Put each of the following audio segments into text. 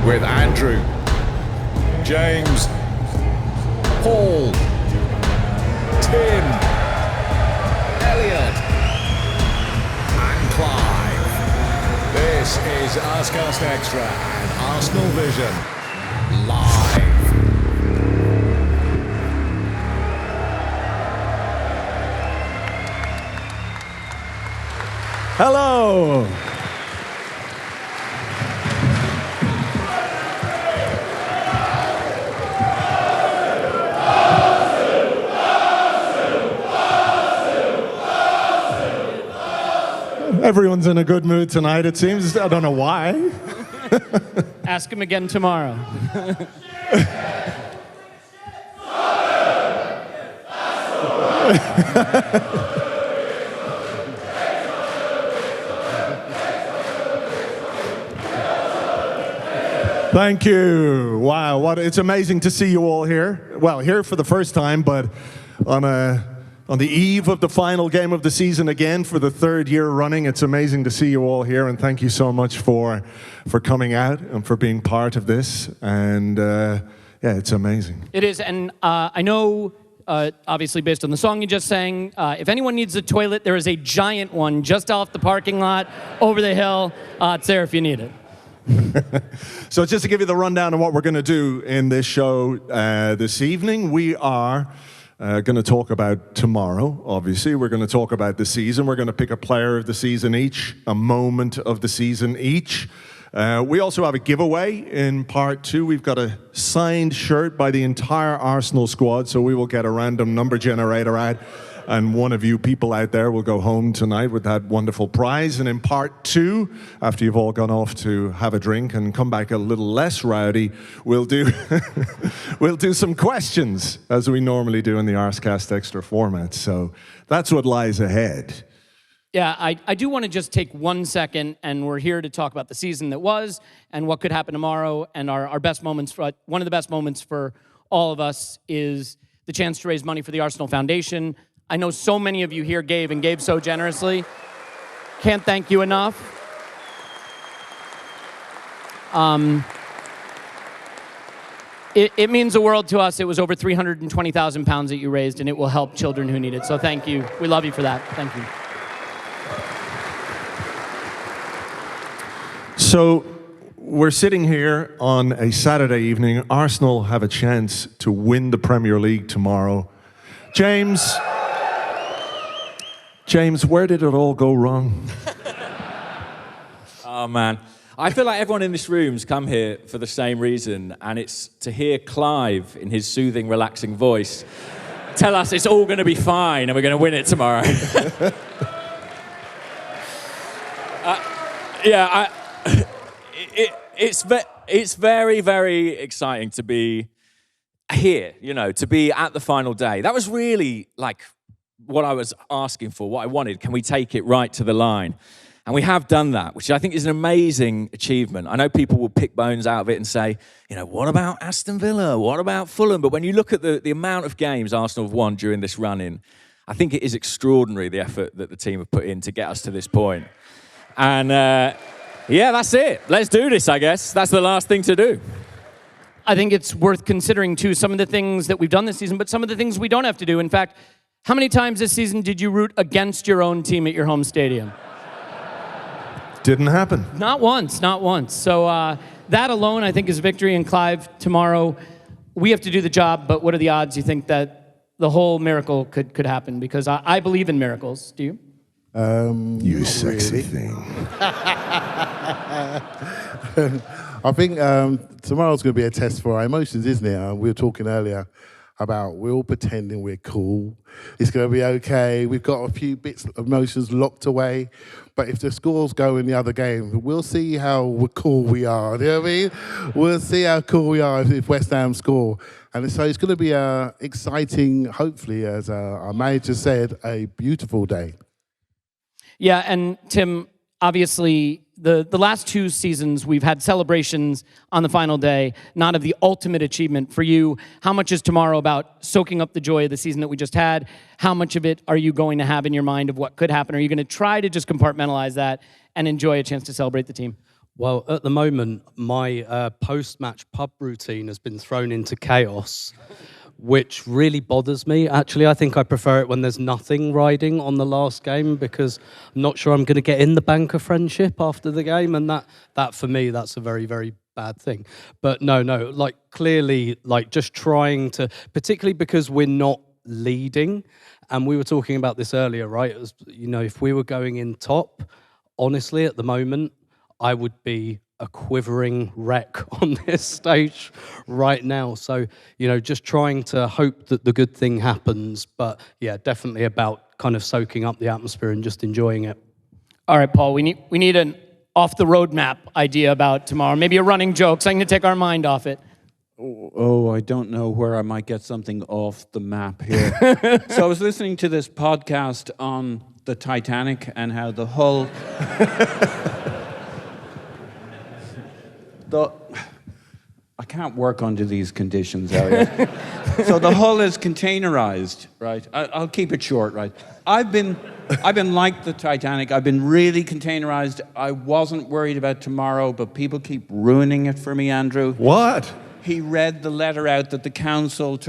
with Andrew, James, Paul, Tim, Elliot, and Clive. This is Arsecast Extra and Arsenal Vision live. Hello. Everyone's in a good mood tonight, it seems. I don't know why. Ask him again tomorrow. Thank you. Wow, it's amazing to see you all here. Well, here for the first time, but on the eve of the final game of the season again for the third year running. It's amazing to see you all here, and thank you so much for coming out and for being part of this. And yeah, it's amazing. It is, and I know, obviously based on the song you just sang, if anyone needs a toilet, there is a giant one just off the parking lot, over the hill. It's there if you need it. So just to give you the rundown of what we're going to do in this show this evening, we are going to talk about tomorrow, obviously. We're going to talk about the season. We're going to pick a player of the season each, a moment of the season each. We also have a giveaway in part two. We've got a signed shirt by the entire Arsenal squad, so we will get a random number generator out, and one of you people out there will go home tonight with that wonderful prize. And in part two, after you've all gone off to have a drink and come back a little less rowdy, we'll do we'll do some questions, as we normally do in the Arsecast Extra format. So that's what lies ahead. Yeah, I do want to just take 1 second, and we're here to talk about the season that was and what could happen tomorrow. And our best moments, one of the best moments for all of us is the chance to raise money for the Arsenal Foundation. I know so many of you here gave so generously. Can't thank you enough. It means the world to us. It was over £320,000 that you raised, and it will help children who need it. So thank you. We love you for that. Thank you. So we're sitting here on a Saturday evening. Arsenal have a chance to win the Premier League tomorrow. James, where did it all go wrong? Oh, man. I feel like everyone in this room's come here for the same reason, and it's to hear Clive, in his soothing, relaxing voice, tell us it's all going to be fine and we're going to win it tomorrow. It's very, very exciting to be here, you know, to be at the final day. That was really, like, what I was asking for, what I wanted. Can we take it right to the line? And we have done that, which I think is an amazing achievement. I know people will pick bones out of it and say, you know, what about Aston Villa? What about Fulham? But when you look at the amount of games Arsenal have won during this run-in, I think it is extraordinary, the effort that the team have put in to get us to this point. And yeah, that's it. Let's do this, I guess. That's the last thing to do. I think it's worth considering, too, some of the things that we've done this season, but some of the things we don't have to do. In fact, how many times this season did you root against your own team at your home stadium? Didn't happen. Not once, not once. So that alone, I think, is victory. And Clive, tomorrow, we have to do the job, but what are the odds you think that the whole miracle could happen? Because I believe in miracles. Do you? You sexy thing. I think tomorrow's going to be a test for our emotions, isn't it? We were talking earlier about we're all pretending we're cool. It's going to be okay. We've got a few bits of emotions locked away. But if the scores go in the other game, we'll see how cool we are. Do you know what I mean? We'll see how cool we are if West Ham score. And so it's going to be an exciting, hopefully, as our manager said, a beautiful day. Yeah, and Tim, obviously, the last two seasons, we've had celebrations on the final day, not of the ultimate achievement. For you, how much is tomorrow about soaking up the joy of the season that we just had? How much of it are you going to have in your mind of what could happen? Are you going to try to just compartmentalize that and enjoy a chance to celebrate the team? Well, at the moment, my post-match pub routine has been thrown into chaos, which really bothers me. Actually, I think I prefer it when there's nothing riding on the last game, because I'm not sure I'm going to get in the bank of friendship after the game, and that for me, that's a very, very bad thing. But no, like clearly, like just trying to, particularly because we're not leading, and we were talking about this earlier, right? As, you know, if we were going in top, honestly, at the moment, I would be a quivering wreck on this stage right now. So, you know, just trying to hope that the good thing happens. But yeah, definitely about kind of soaking up the atmosphere and just enjoying it. All right, Paul, we need an off the roadmap idea about tomorrow. Maybe a running joke, something to take our mind off it. Oh, I don't know where I might get something off the map here. So I was listening to this podcast on the Titanic and how the hull... I can't work under these conditions, Elliot. So the hull is containerized, right? I'll keep it short, right? I've been like the Titanic. I've been really containerized. I wasn't worried about tomorrow, but people keep ruining it for me, Andrew. What? He read the letter out that the council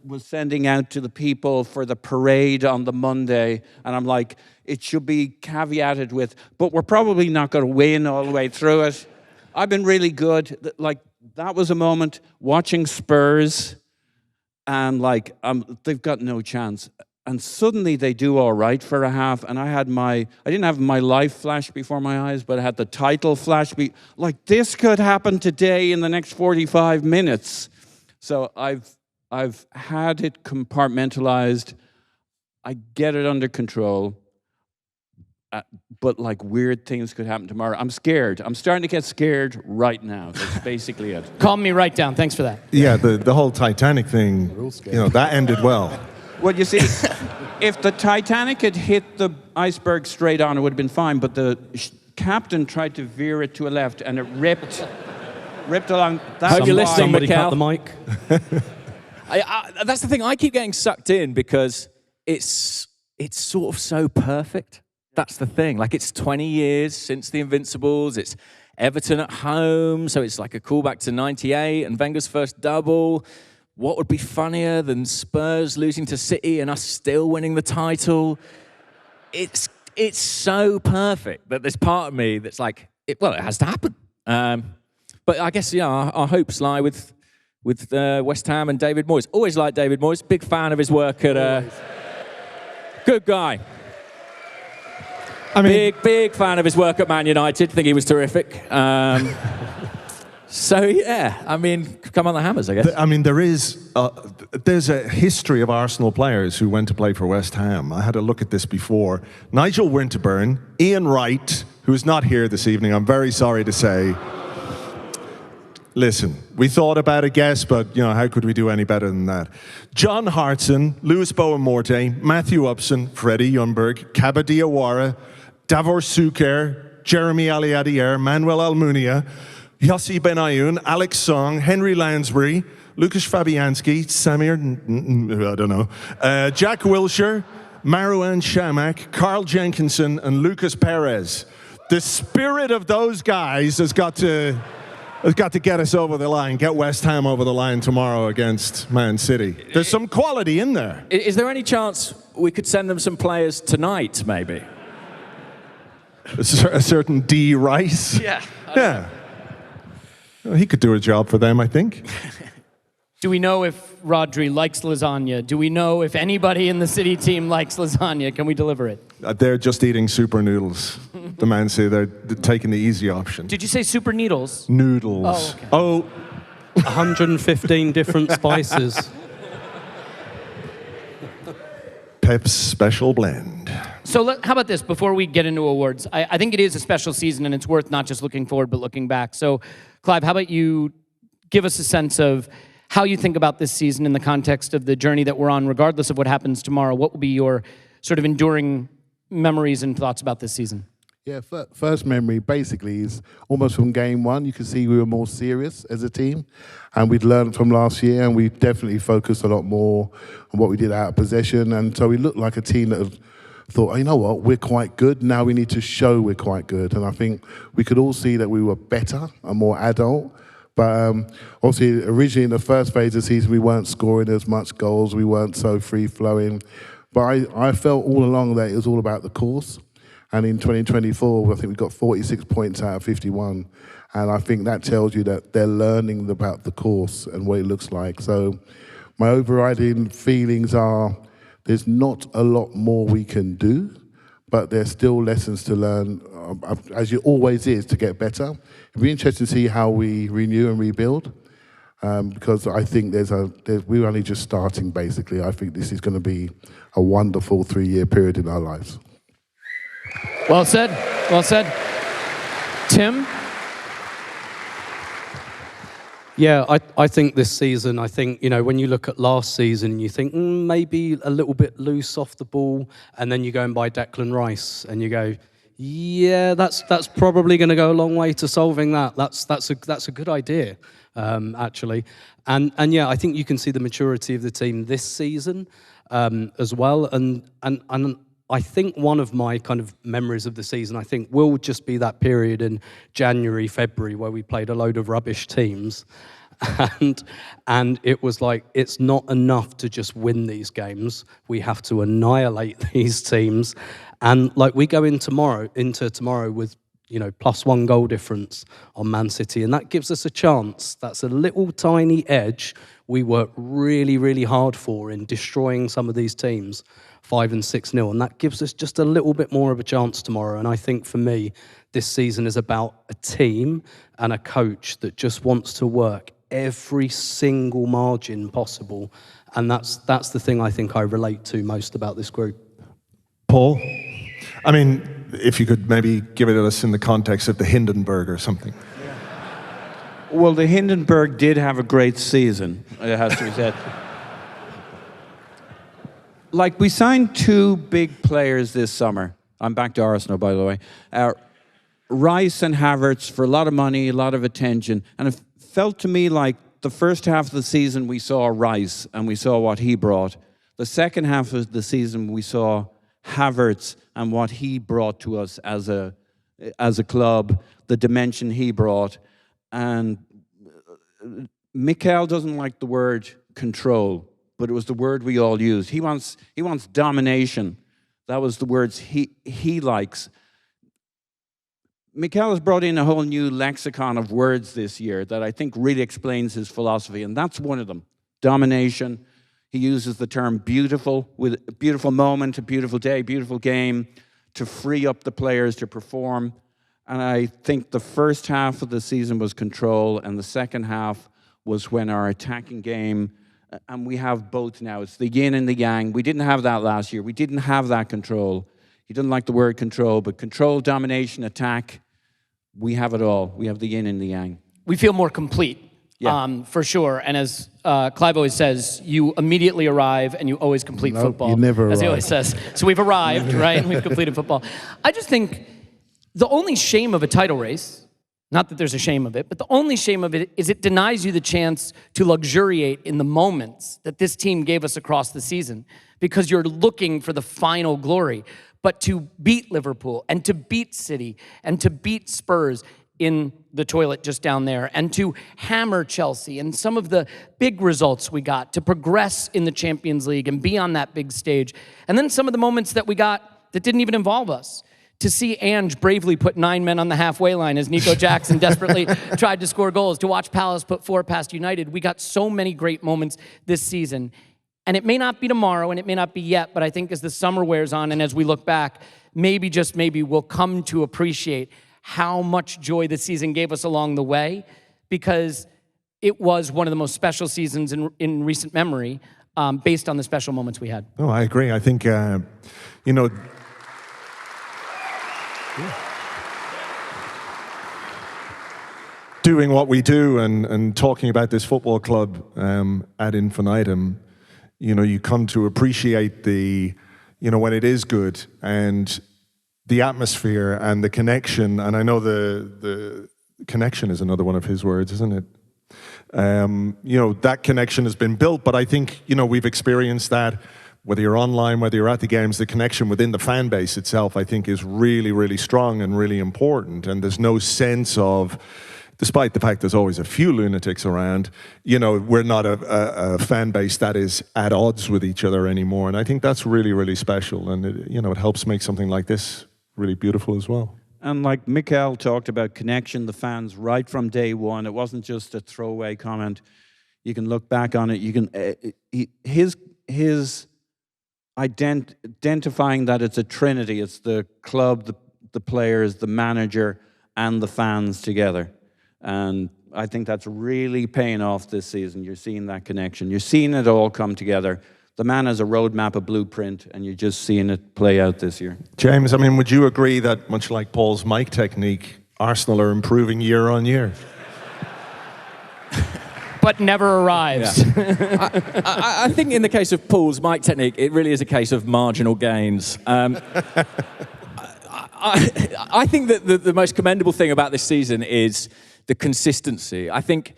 was sending out to the people for the parade on the Monday, and I'm like, it should be caveated with, but we're probably not going to win all the way through it. I've been really good. Like, that was a moment watching Spurs, and like, they've got no chance. And suddenly they do all right for a half, and I didn't have my life flash before my eyes, but I had the title flash. Like, this could happen today in the next 45 minutes. So I've had it compartmentalized. I get it under control. But like weird things could happen tomorrow. I'm scared. I'm starting to get scared right now. That's basically it. Calm me right down. Thanks for that. Yeah, the whole Titanic thing, you know, that ended well. Well, you see, if the Titanic had hit the iceberg straight on, it would have been fine. But the captain tried to veer it to a left, and it ripped along. Hope you're listening, Somebody cut Mikhail. the mic. That's the thing. I keep getting sucked in because it's sort of so perfect. That's the thing. Like, it's 20 years since the Invincibles. It's Everton at home, so it's like a callback to 98 and Wenger's first double. What would be funnier than Spurs losing to City and us still winning the title? It's so perfect that there's part of me that's like, it has to happen. But I guess, yeah, our hopes lie with West Ham and David Moyes. Always liked David Moyes. Big fan of his work at... good guy. I mean, Big fan of his work at Man United. Think he was terrific. So yeah, I mean, come on the Hammers, I guess. I mean, there's a history of Arsenal players who went to play for West Ham. I had a look at this before. Nigel Winterburn, Ian Wright, who is not here this evening, I'm very sorry to say. Listen, we thought about a guess, but you know, how could we do any better than that? John Hartson, Louis Boamorte, Matthew Upson, Freddie Ljungberg, Kaba Diawara, Davor Suker, Jeremy Aliadier, Manuel Almunia, Yossi Benayoun, Alex Song, Henry Lansbury, Lukasz Fabianski, Samir, I don't know, Jack Wilshere, Marouane Chamakh, Carl Jenkinson, and Lucas Perez. The spirit of those guys has got to get us over the line, get West Ham over the line tomorrow against Man City. There's some quality in there. Is there any chance we could send them some players tonight, maybe? A certain D. Rice. Yeah. Yeah. Well, he could do a job for them, I think. Do we know if Rodri likes lasagna? Do we know if anybody in the City team likes lasagna? Can we deliver it? They're just eating super noodles. The Man City, they're taking the easy option. Did you say super needles? Noodles. Oh, okay. 115 different spices. Pep's Special Blend. So how about this, before we get into awards? I think it is a special season, and it's worth not just looking forward, but looking back. So, Clive, how about you give us a sense of how you think about this season in the context of the journey that we're on, regardless of what happens tomorrow? What will be your sort of enduring memories and thoughts about this season? Yeah, first memory basically is almost from game one. You could see we were more serious as a team, and we'd learned from last year, and we definitely focused a lot more on what we did out of possession, and so we looked like a team that had thought, you know what, we're quite good. Now we need to show we're quite good. And I think we could all see that we were better and more adult. But obviously, originally in the first phase of the season, we weren't scoring as much goals. We weren't so free-flowing. But I felt all along that it was all about the course. And in 2024, I think we got 46 points out of 51. And I think that tells you that they're learning about the course and what it looks like. So my overriding feelings are there's not a lot more we can do, but there's still lessons to learn, as it always is, to get better. It'll be interesting to see how we renew and rebuild, because I think we're only just starting, basically. I think this is going to be a wonderful 3-year period in our lives. Well said. Well said. Tim? Yeah, I think this season, when you look at last season, you think maybe a little bit loose off the ball, and then you go and buy Declan Rice, and you go, yeah, that's probably going to go a long way to solving that. That's a good idea, actually. And yeah, I think you can see the maturity of the team this season as well. And I think one of my kind of memories of the season, I think, will just be that period in January, February, where we played a load of rubbish teams. And it was like, it's not enough to just win these games. We have to annihilate these teams. And like, we go into tomorrow with, +1 goal difference on Man City. And that gives us a chance. That's a little tiny edge we work really, really hard for in destroying some of these teams. 5 and 6-0, and that gives us just a little bit more of a chance tomorrow. And I think for me, this season is about a team and a coach that just wants to work every single margin possible, and that's the thing I think I relate to most about this group. Paul, I mean, if you could maybe give it to us in the context of the Hindenburg or something. Well, the Hindenburg did have a great season, it has to be said. Like, we signed 2 big players this summer. I'm back to Arsenal, by the way. Rice and Havertz for a lot of money, a lot of attention. And it felt to me like the first half of the season we saw Rice and we saw what he brought. The second half of the season we saw Havertz and what he brought to us as a club, the dimension he brought. And Mikel doesn't like the word control, but it was the word we all used. He wants domination. That was the words he likes. Mikel has brought in a whole new lexicon of words this year that I think really explains his philosophy, and that's one of them, domination. He uses the term beautiful, with a beautiful moment, a beautiful day, beautiful game, to free up the players to perform. And I think the first half of the season was control, and the second half was when our attacking game, and we have both now. It's the yin and the yang. We didn't have that last year. We didn't have that control. He didn't like the word control, but control, domination, attack, we have it all. We have the yin and the yang. We feel more complete, for sure. And as Clive always says, you immediately arrive and you always complete football. You never as arrive. he always says. So we've arrived, right? And we've completed football. I just think the only shame of a title race, not that there's a shame of it, but the only shame of it is it denies you the chance to luxuriate in the moments that this team gave us across the season, because you're looking for the final glory. But to beat Liverpool and to beat City and to beat Spurs in the toilet just down there and to hammer Chelsea and some of the big results we got, to progress in the Champions League and be on that big stage. And then some of the moments that we got that didn't even involve us. To see Ange bravely put 9 men on the halfway line as Nico Jackson desperately tried to score goals. To watch Palace put 4 past United. We got so many great moments this season. And it may not be tomorrow, and it may not be yet, but I think as the summer wears on and as we look back, maybe, just maybe, we'll come to appreciate how much joy the season gave us along the way, because it was one of the most special seasons in recent memory, based on the special moments we had. Oh, I agree. I think, doing what we do and talking about this football club ad infinitum, you come to appreciate when it is good, and the atmosphere and the connection. And I know the connection is another one of his words, isn't it? That connection has been built, but I think, we've experienced that whether you're online, whether you're at the games, the connection within the fan base itself, I think, is really, really strong and really important. And there's no sense of, despite the fact there's always a few lunatics around, we're not a fan base that is at odds with each other anymore. And I think that's really, really special. And it helps make something like this really beautiful as well. And like Mikel talked about connection, the fans right from day one. It wasn't just a throwaway comment. You can look back on it. You can his identifying that it's a trinity. It's the club, the players, the manager, and the fans together. And I think that's really paying off this season. You're seeing that connection. You're seeing it all come together. The man has a roadmap, a blueprint, and you're just seeing it play out this year. James, I mean, would you agree that, much like Paul's mic technique, Arsenal are improving year on year? But never arrives. Yeah. I think in the case of Paul's mic technique, it really is a case of marginal gains. I think that the most commendable thing about this season is the consistency. I think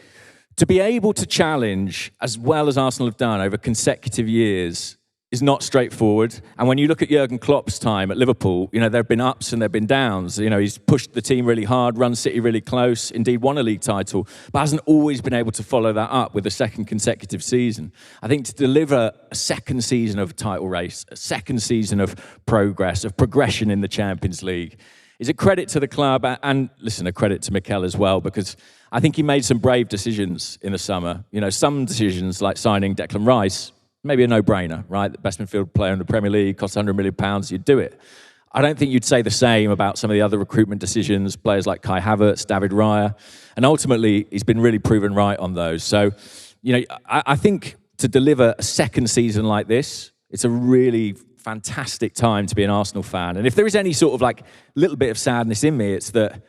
to be able to challenge as well as Arsenal have done over consecutive years is not straightforward. And when you look at Jurgen Klopp's time at Liverpool, there have been ups and there have been downs. He's pushed the team really hard, run City really close, indeed won a league title, but hasn't always been able to follow that up with a second consecutive season. I think to deliver a second season of a title race, a second season of progress, of progression in the Champions League, is a credit to the club and, listen, a credit to Mikel as well, because I think he made some brave decisions in the summer. Some decisions like signing Declan Rice, maybe a no-brainer, right? The best midfield player in the Premier League, costs £100 million, you'd do it. I don't think you'd say the same about some of the other recruitment decisions, players like Kai Havertz, David Raya, and ultimately he's been really proven right on those. So, I think to deliver a second season like this, it's a really fantastic time to be an Arsenal fan. And if there is any sort of little bit of sadness in me, it's that,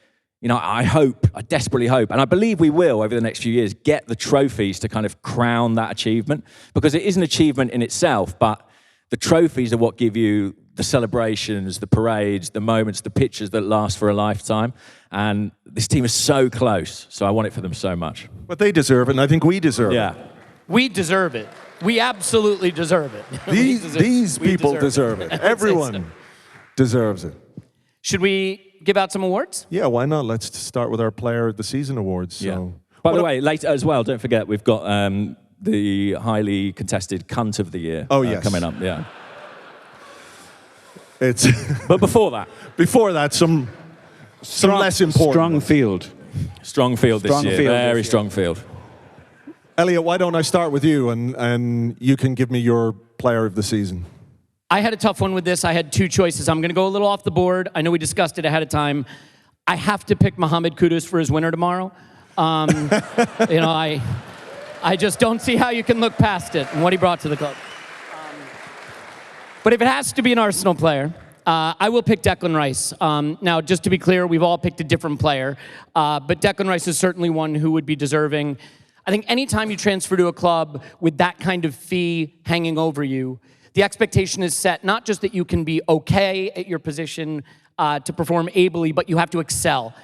I desperately hope, and I believe we will over the next few years, get the trophies to kind of crown that achievement, because it is an achievement in itself, but the trophies are what give you the celebrations, the parades, the moments, the pictures that last for a lifetime. And this team is so close, so I want it for them so much. But they deserve it, and I think we deserve Yeah. it. We deserve it. We absolutely deserve it. These people deserve it. Everyone deserves it. Should we give out some awards? Yeah, why not? Let's start with our Player of the Season awards. So. Yeah. By the way, later as well, don't forget, we've got the highly contested Cunt of the Year coming up. Yeah. It's But before that, some less important. Strong field. strong field this Strong year. field Very this year. strong field. Elliot, why don't I start with you and you can give me your Player of the Season. I had a tough one with this. I had two choices. I'm going to go a little off the board. I know we discussed it ahead of time. I have to pick Mohamed Kudus for his winner tomorrow. I just don't see how you can look past it and what he brought to the club. But if it has to be an Arsenal player, I will pick Declan Rice. Now, just to be clear, we've all picked a different player, but Declan Rice is certainly one who would be deserving. I think anytime you transfer to a club with that kind of fee hanging over you, the expectation is set not just that you can be okay at your position to perform ably, but you have to excel.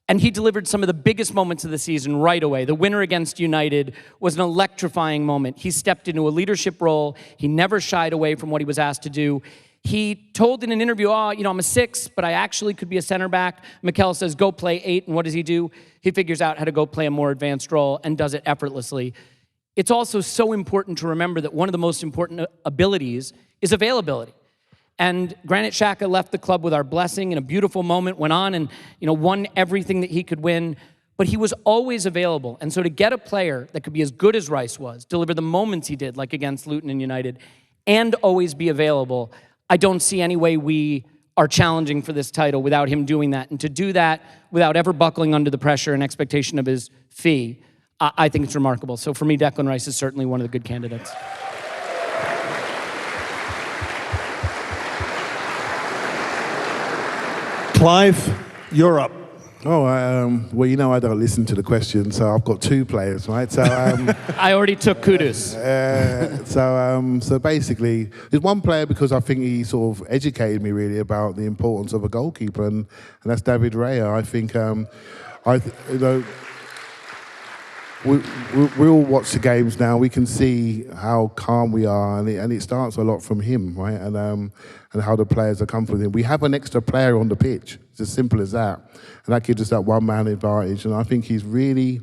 And he delivered some of the biggest moments of the season right away. The winner against United was an electrifying moment. He stepped into a leadership role. He never shied away from what he was asked to do. He told in an interview, I'm a 6, but I actually could be a center back. Mikel says, go play 8, and what does he do? He figures out how to go play a more advanced role and does it effortlessly. It's also so important to remember that one of the most important abilities is availability. And Granit Xhaka left the club with our blessing in a beautiful moment, went on and won everything that he could win, but he was always available. And so to get a player that could be as good as Rice was, deliver the moments he did, like against Luton and United, and always be available, I don't see any way we are challenging for this title without him doing that. And to do that without ever buckling under the pressure and expectation of his fee, I think it's remarkable. So for me, Declan Rice is certainly one of the good candidates. Clive, you're up. Oh, well, I don't listen to the question, so I've got two players, right? So, I already took Kudus. so basically, there's one player because I think he sort of educated me really about the importance of a goalkeeper, and that's David Raya. I think, we all watch the games now. We can see how calm we are, and it starts a lot from him, right? And how the players are comfortable with him. We have an extra player on the pitch. It's as simple as that, and that gives us that one-man advantage. And I think he's really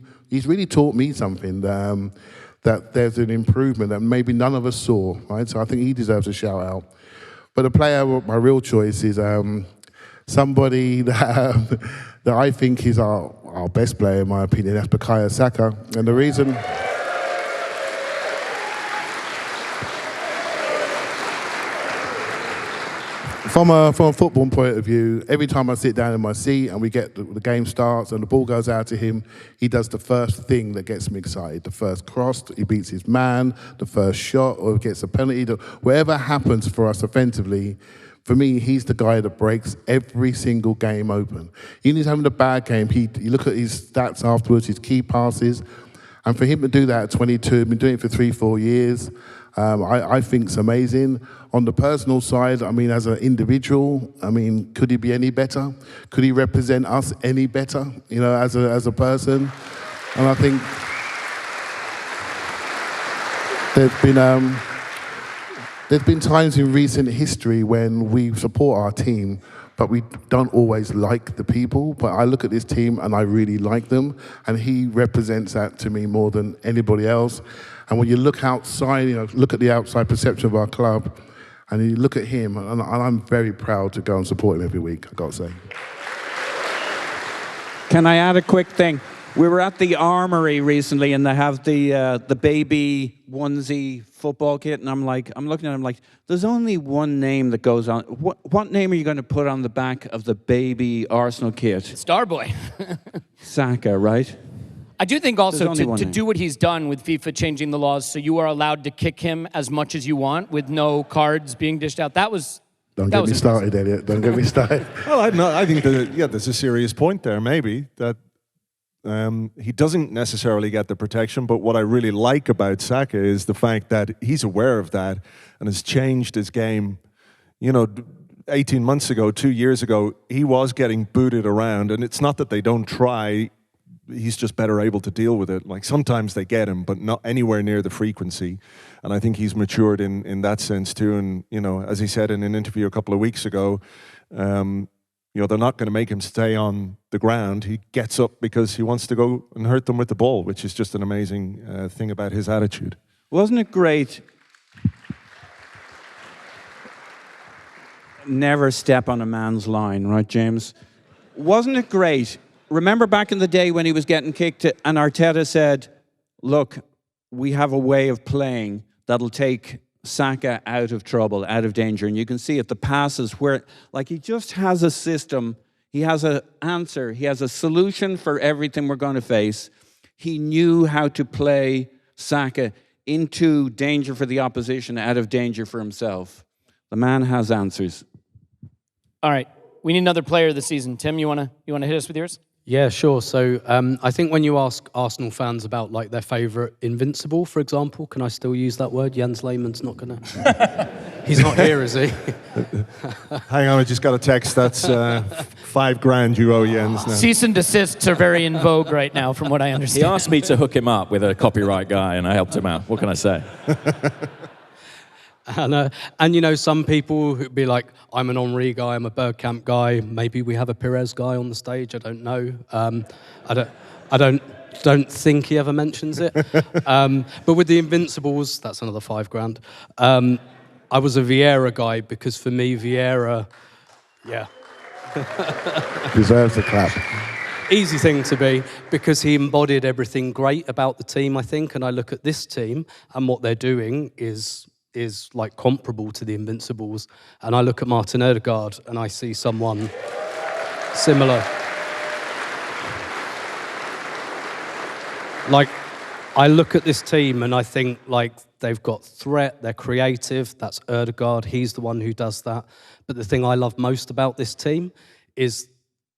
taught me something that there's an improvement that maybe none of us saw, right? So I think he deserves a shout out. But the player, my real choice is somebody that I think is our best player, in my opinion. That's Bukayo Saka. And the reason... From a football point of view, every time I sit down in my seat and we get the game starts and the ball goes out to him, he does the first thing that gets me excited. The first cross, he beats his man, the first shot, or gets a penalty. Whatever happens for us offensively, for me, he's the guy that breaks every single game open. Even if he's having a bad game, you look at his stats afterwards, his key passes, and for him to do that at 22, been doing it for 3-4 years, I think it's amazing. On the personal side, I mean, as an individual, I mean, could he be any better? Could he represent us any better, you know, as a person? And I think there's been times in recent history when we support our team, but we don't always like the people. But I look at this team and I really like them, and he represents that to me more than anybody else. And when you look outside, you know, look at the outside perception of our club, and you look at him, and I'm very proud to go and support him every week, I've got to say. Can I add a quick thing? We were at the Armory recently, and they have the baby onesie football kit, and I'm looking at him like, there's only one name that goes on. What name are you going to put on the back of the baby Arsenal kit? Starboy. Saka, right? I do think also There's only to one do what he's done with FIFA changing the laws so you are allowed to kick him as much as you want with no cards being dished out. Don't get me started, Elliot. Don't get me started. Well, I think there's a serious point there, maybe, that he doesn't necessarily get the protection, but what I really like about Saka is the fact that he's aware of that and has changed his game. You know, 18 months ago, 2 years ago, he was getting booted around, and it's not that they don't try. He's just better able to deal with it. Like, sometimes they get him, but not anywhere near the frequency. And I think he's matured in that sense too. And, you know, as he said in an interview a couple of weeks ago, you know, they're not going to make him stay on the ground. He gets up because he wants to go and hurt them with the ball, which is just an amazing thing about his attitude. Wasn't it great? Never step on a man's line, right, James? Wasn't it great? Remember back in the day when he was getting kicked and Arteta said, look, we have a way of playing that'll take Saka out of trouble, out of danger. And you can see it, the passes where, like, he just has a system. He has an answer. He has a solution for everything we're going to face. He knew how to play Saka into danger for the opposition, out of danger for himself. The man has answers. All right. We need another player of the season. Tim, you wanna hit us with yours? Yeah, sure. So I think when you ask Arsenal fans about like their favourite Invincible, for example, can I still use that word? Jens Lehmann's not going to... He's not here, is he? Hang on, I just got a text. That's $5,000 you owe Jens now. Cease and desists are very in vogue right now, from what I understand. He asked me to hook him up with a copyright guy, and I helped him out. What can I say? And you know, some people who'd be like, I'm an Henry guy, I'm a Bergkamp guy, maybe we have a Perez guy on the stage, I don't know. I don't think he ever mentions it. But with the Invincibles, that's another $5,000. I was a Vieira guy because for me, Vieira, yeah. Deserves a clap. Easy thing to be, because he embodied everything great about the team, I think. And I look at this team and what they're doing is like comparable to the Invincibles. And I look at Martin Odegaard and I see someone similar. Like, I look at this team and I think, like, they've got threat, they're creative, that's Odegaard, he's the one who does that. But the thing I love most about this team is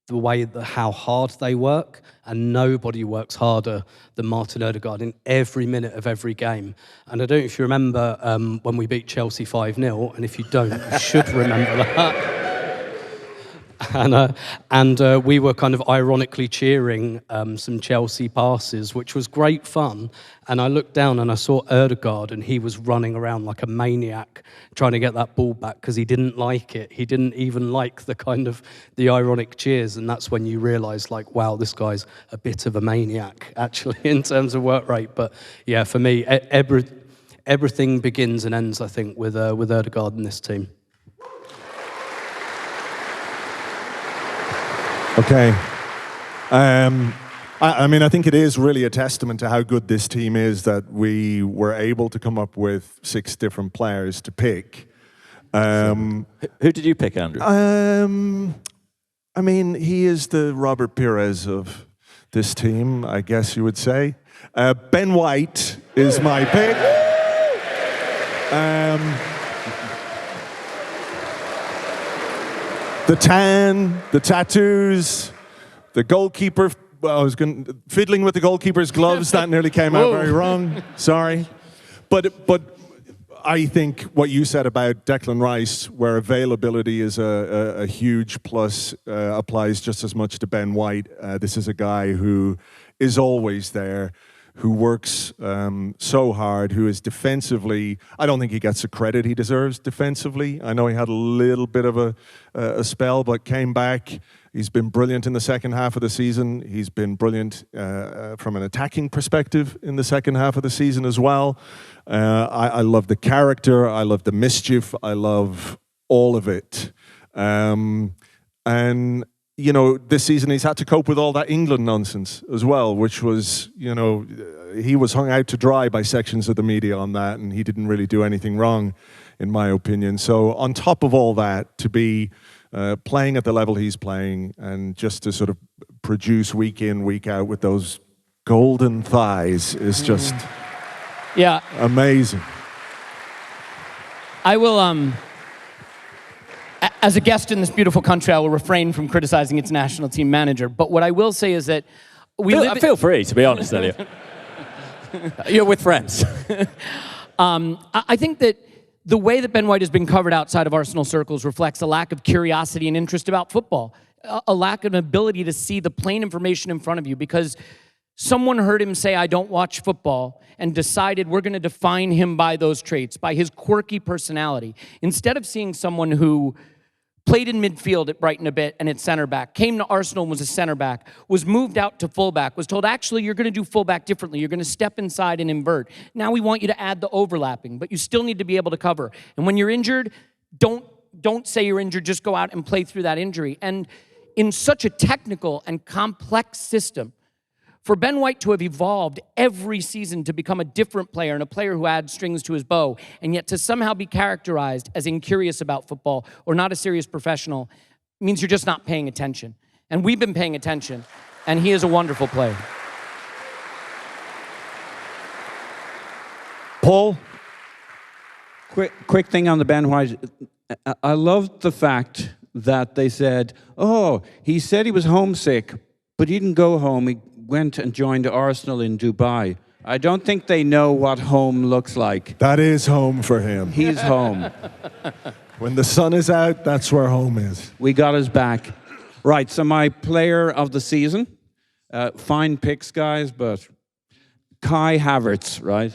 the way that how hard they work, and nobody works harder than Martin Odegaard in every minute of every game. And I don't know if you remember when we beat Chelsea 5-0, and if you don't, you should remember that. and we were kind of ironically cheering some Chelsea passes, which was great fun. And I looked down and I saw Erdegaard, and he was running around like a maniac trying to get that ball back because he didn't like it. He didn't even like the ironic cheers, and that's when you realise, like, wow, this guy's a bit of a maniac actually in terms of work rate. But yeah, for me, everything begins and ends, I think, with Erdegaard in this team. Okay. I mean, I think it is really a testament to how good this team is that we were able to come up with 6 different players to pick. Who did you pick, Andrew? I mean, he is the Robert Pires of this team, I guess you would say. Ben White is my pick. The tan, the tattoos, the goalkeeper. Well, I was fiddling with the goalkeeper's gloves. That nearly came out very wrong. Sorry, but I think what you said about Declan Rice, where availability is a huge plus, applies just as much to Ben White. This is a guy who is always there, who works so hard, who is defensively, I don't think he gets the credit he deserves defensively. I know he had a little bit of a spell, but came back. He's been brilliant in the second half of the season. He's been brilliant from an attacking perspective in the second half of the season as well. I love the character. I love the mischief. I love all of it. And you know, this season he's had to cope with all that England nonsense as well, which was, you know, he was hung out to dry by sections of the media on that, and he didn't really do anything wrong, in my opinion. So on top of all that, to be playing at the level he's playing and just to sort of produce week in, week out with those golden thighs is just amazing. I will... As a guest in this beautiful country, I will refrain from criticizing its national team manager. But what I will say is that feel free, to be honest, Elliot. You're with friends. I think that the way that Ben White has been covered outside of Arsenal circles reflects a lack of curiosity and interest about football, a lack of an ability to see the plain information in front of you, because someone heard him say, I don't watch football, and decided we're going to define him by those traits, by his quirky personality, instead of seeing someone who played in midfield at Brighton a bit and at center back, came to Arsenal and was a center back, was moved out to fullback, was told, actually, you're going to do fullback differently. You're going to step inside and invert. Now we want you to add the overlapping, but you still need to be able to cover. And when you're injured, don't say you're injured, just go out and play through that injury. And in such a technical and complex system, for Ben White to have evolved every season to become a different player and a player who adds strings to his bow, and yet to somehow be characterized as incurious about football or not a serious professional, means you're just not paying attention. And we've been paying attention, and he is a wonderful player. Paul? Quick thing on the Ben White. I loved the fact that they said, oh, he said he was homesick, but he didn't go home. He went and joined Arsenal in Dubai. I don't think they know what home looks like. That is home for him. He's home. When the sun is out, that's where home is. We got his back. Right, so my player of the season, fine picks, guys, but Kai Havertz, right?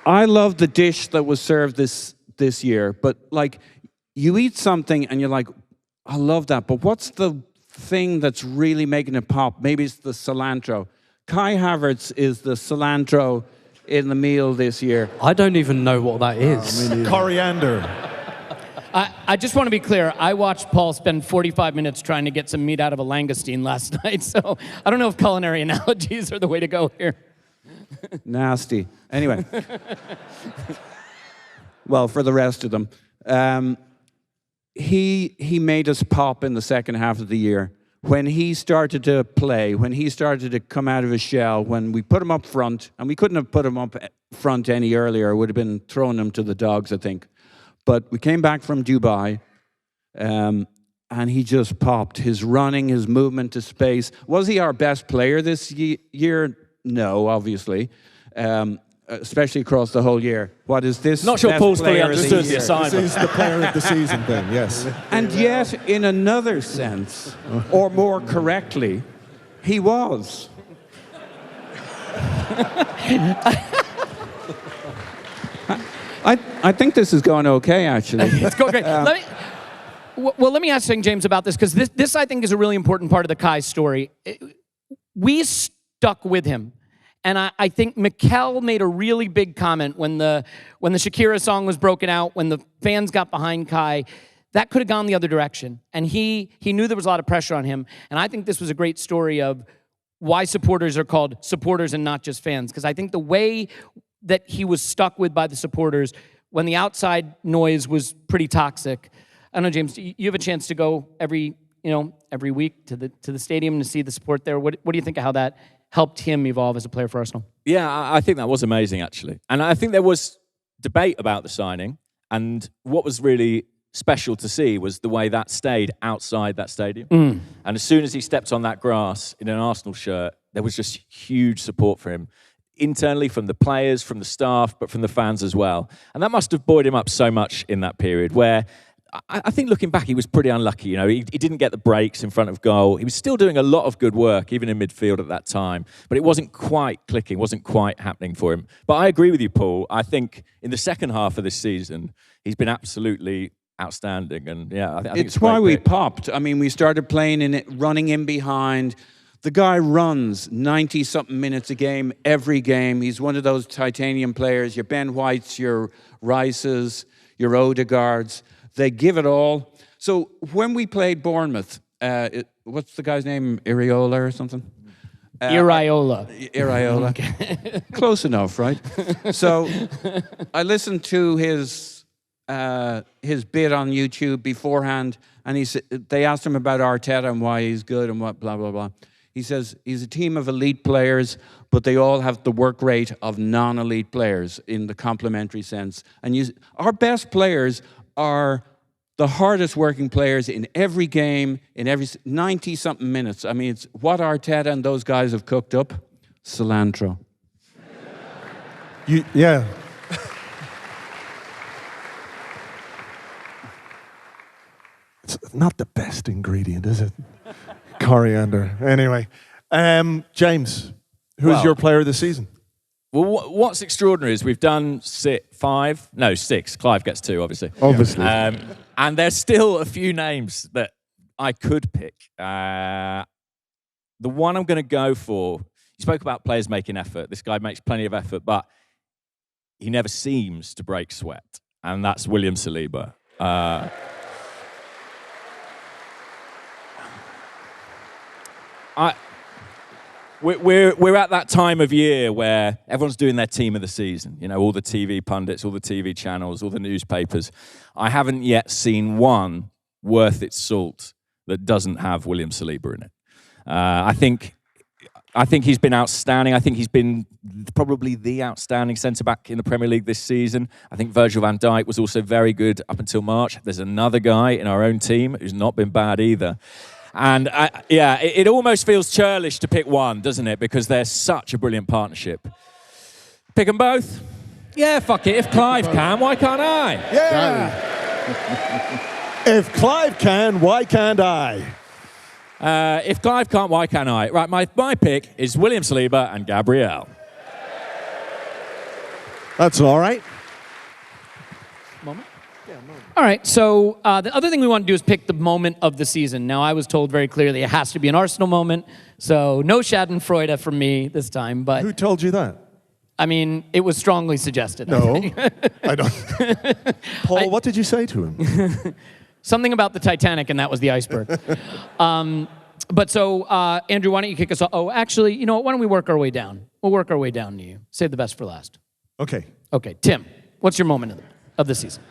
I love the dish that was served this year, but like, you eat something and you're like, I love that, but what's the thing that's really making it pop? Maybe it's the cilantro. Kai Havertz is the cilantro in the meal this year. I don't even know what that is. Coriander. I just want to be clear. I watched Paul spend 45 minutes trying to get some meat out of a langoustine last night, so I don't know if culinary analogies are the way to go here. Nasty. Anyway. Well, for the rest of them. He made us pop in the second half of the year. When he started to play, when he started to come out of his shell, when we put him up front, and we couldn't have put him up front any earlier, it would have been throwing him to the dogs, I think. But we came back from Dubai, and he just popped. His running, his movement to space. Was he our best player this year? No, obviously. especially across the whole year. What is this? Not sure best Paul's fully player of the understood the year? assignment. This is the player of the season thing, yes. And yet, in another sense, or more correctly, he was. I think this is going okay, actually. It's going great. Let me ask something, James, about this, because this, I think, is a really important part of the Kai story. We stuck with him. And I think Mikel made a really big comment when the Shakira song was broken out, when the fans got behind Kai. That could have gone the other direction. And he knew there was a lot of pressure on him. And I think this was a great story of why supporters are called supporters and not just fans. Because I think the way that he was stuck with by the supporters when the outside noise was pretty toxic. I don't know, James, you have a chance to go every week to the stadium to see the support there. What do you think of how that helped him evolve as a player for Arsenal? Yeah, I think that was amazing, actually. And I think there was debate about the signing. And what was really special to see was the way that stayed outside that stadium. And as soon as he stepped on that grass in an Arsenal shirt, there was just huge support for him. Internally, from the players, from the staff, but from the fans as well. And that must have buoyed him up so much in that period where I think looking back, he was pretty unlucky. He didn't get the breaks in front of goal. He was still doing a lot of good work, even in midfield at that time. But it wasn't quite clicking, wasn't quite happening for him. But I agree with you, Paul. I think in the second half of this season, he's been absolutely outstanding. And yeah, I think it's why we popped. I mean, we started playing in it, running in behind. The guy runs 90-something minutes a game, every game. He's one of those titanium players, your Ben Whites, your Rices, your Odegaards. They give it all. So when we played Bournemouth, what's the guy's name? Iriola or something? Iriola. Okay. Close enough, right? So I listened to his bit on YouTube beforehand, and they asked him about Arteta and why he's good and what blah, blah, blah. He says he's a team of elite players, but they all have the work rate of non-elite players in the complementary sense. And our best players are the hardest working players in every game, in every 90-something minutes. I mean, it's what Arteta and those guys have cooked up. Cilantro. Yeah. It's not the best ingredient, is it? Coriander. Anyway, James, who's your player of the season? Well, what's extraordinary is we've done 6. Clive gets 2, obviously. Obviously. And there's still a few names that I could pick. The one I'm going to go for, you spoke about players making effort. This guy makes plenty of effort, but he never seems to break sweat. And that's William Saliba. We're at that time of year where everyone's doing their team of the season. All the TV pundits, all the TV channels, all the newspapers. I haven't yet seen one worth its salt that doesn't have William Saliba in it. I think he's been outstanding. I think he's been probably the outstanding centre-back in the Premier League this season. I think Virgil van Dijk was also very good up until March. There's another guy in our own team who's not been bad either. And it almost feels churlish to pick one, doesn't it? Because they're such a brilliant partnership. Pick them both? Yeah, fuck it. If Clive can, why can't I? Yeah. If Clive can, why can't I? If Clive can't, why can't I? Right, my pick is William Saliba and Gabriel. That's all right. Moment. All right, so the other thing we want to do is pick the moment of the season. Now, I was told very clearly it has to be an Arsenal moment, so no Schadenfreude from me this time. But Who told you that? I mean, it was strongly suggested. No, I don't. Paul, what did you say to him? Something about the Titanic, and that was the iceberg. But so, Andrew, why don't you kick us off? Oh, actually, you know what? Why don't we work our way down? We'll work our way down to you. Save the best for last. Okay. Okay, Tim, what's your moment of the season?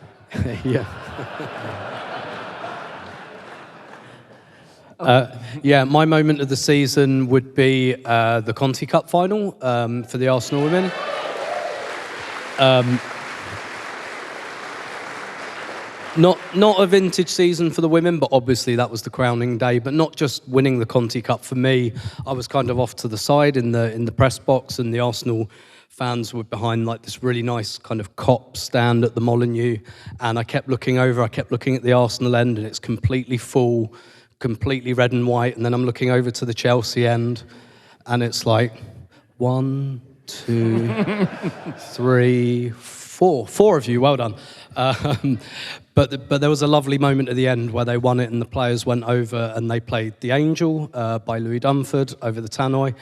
Yeah, my moment of the season would be the Conti Cup final for the Arsenal women. Not a vintage season for the women, but obviously that was the crowning day. But not just winning the Conti Cup for me. I was kind of off to the side in the press box, and the Arsenal fans were behind like this really nice kind of cop stand at the Molineux, and I kept looking over, I kept looking at the Arsenal end, and it's completely full, completely red and white, and then I'm looking over to the Chelsea end, and it's like 1, 2, 3, 4. 4 of you, well done. But there was a lovely moment at the end where they won it and the players went over and they played The Angel by Louis Dunford over the tannoy,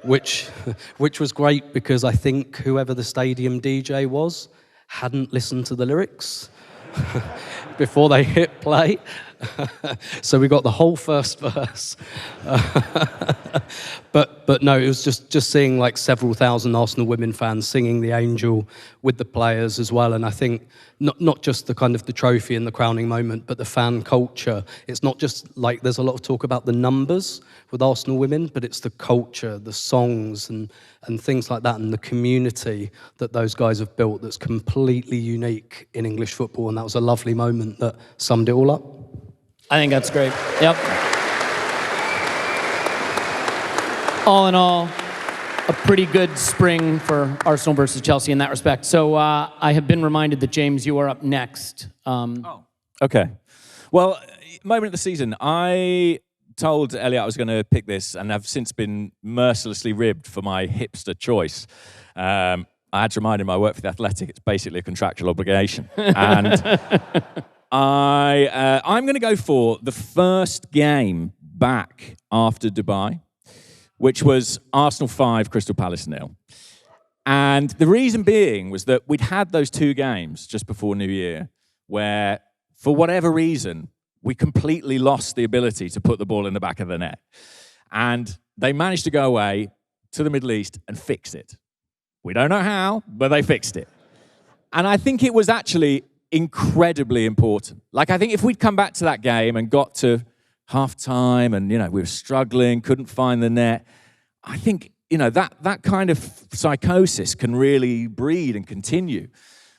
which was great because I think whoever the stadium DJ was hadn't listened to the lyrics before they hit play. So we got the whole first verse. But no, it was just seeing like several thousand Arsenal women fans singing The Angel with the players as well. And I think not just the kind of the trophy and the crowning moment, but the fan culture. It's not just like there's a lot of talk about the numbers with Arsenal women, but it's the culture, the songs and things like that, and the community that those guys have built that's completely unique in English football. And that was a lovely moment that summed it all up. I think that's great. Yep. All in all, a pretty good spring for Arsenal versus Chelsea in that respect. So I have been reminded that, James, you are up next. Okay. Well, moment of the season. I told Elliot I was going to pick this, and I've since been mercilessly ribbed for my hipster choice. I had to remind him I work for The Athletic. It's basically a contractual obligation. And I'm going to go for the first game back after Dubai, which was Arsenal 5, Crystal Palace 0. And the reason being was that we'd had those 2 games just before New Year where, for whatever reason, we completely lost the ability to put the ball in the back of the net. And they managed to go away to the Middle East and fix it. We don't know how, but they fixed it. And I think it was actually incredibly important. Like, I think if we'd come back to that game and got to half-time and, we were struggling, couldn't find the net, I think, that kind of psychosis can really breed and continue.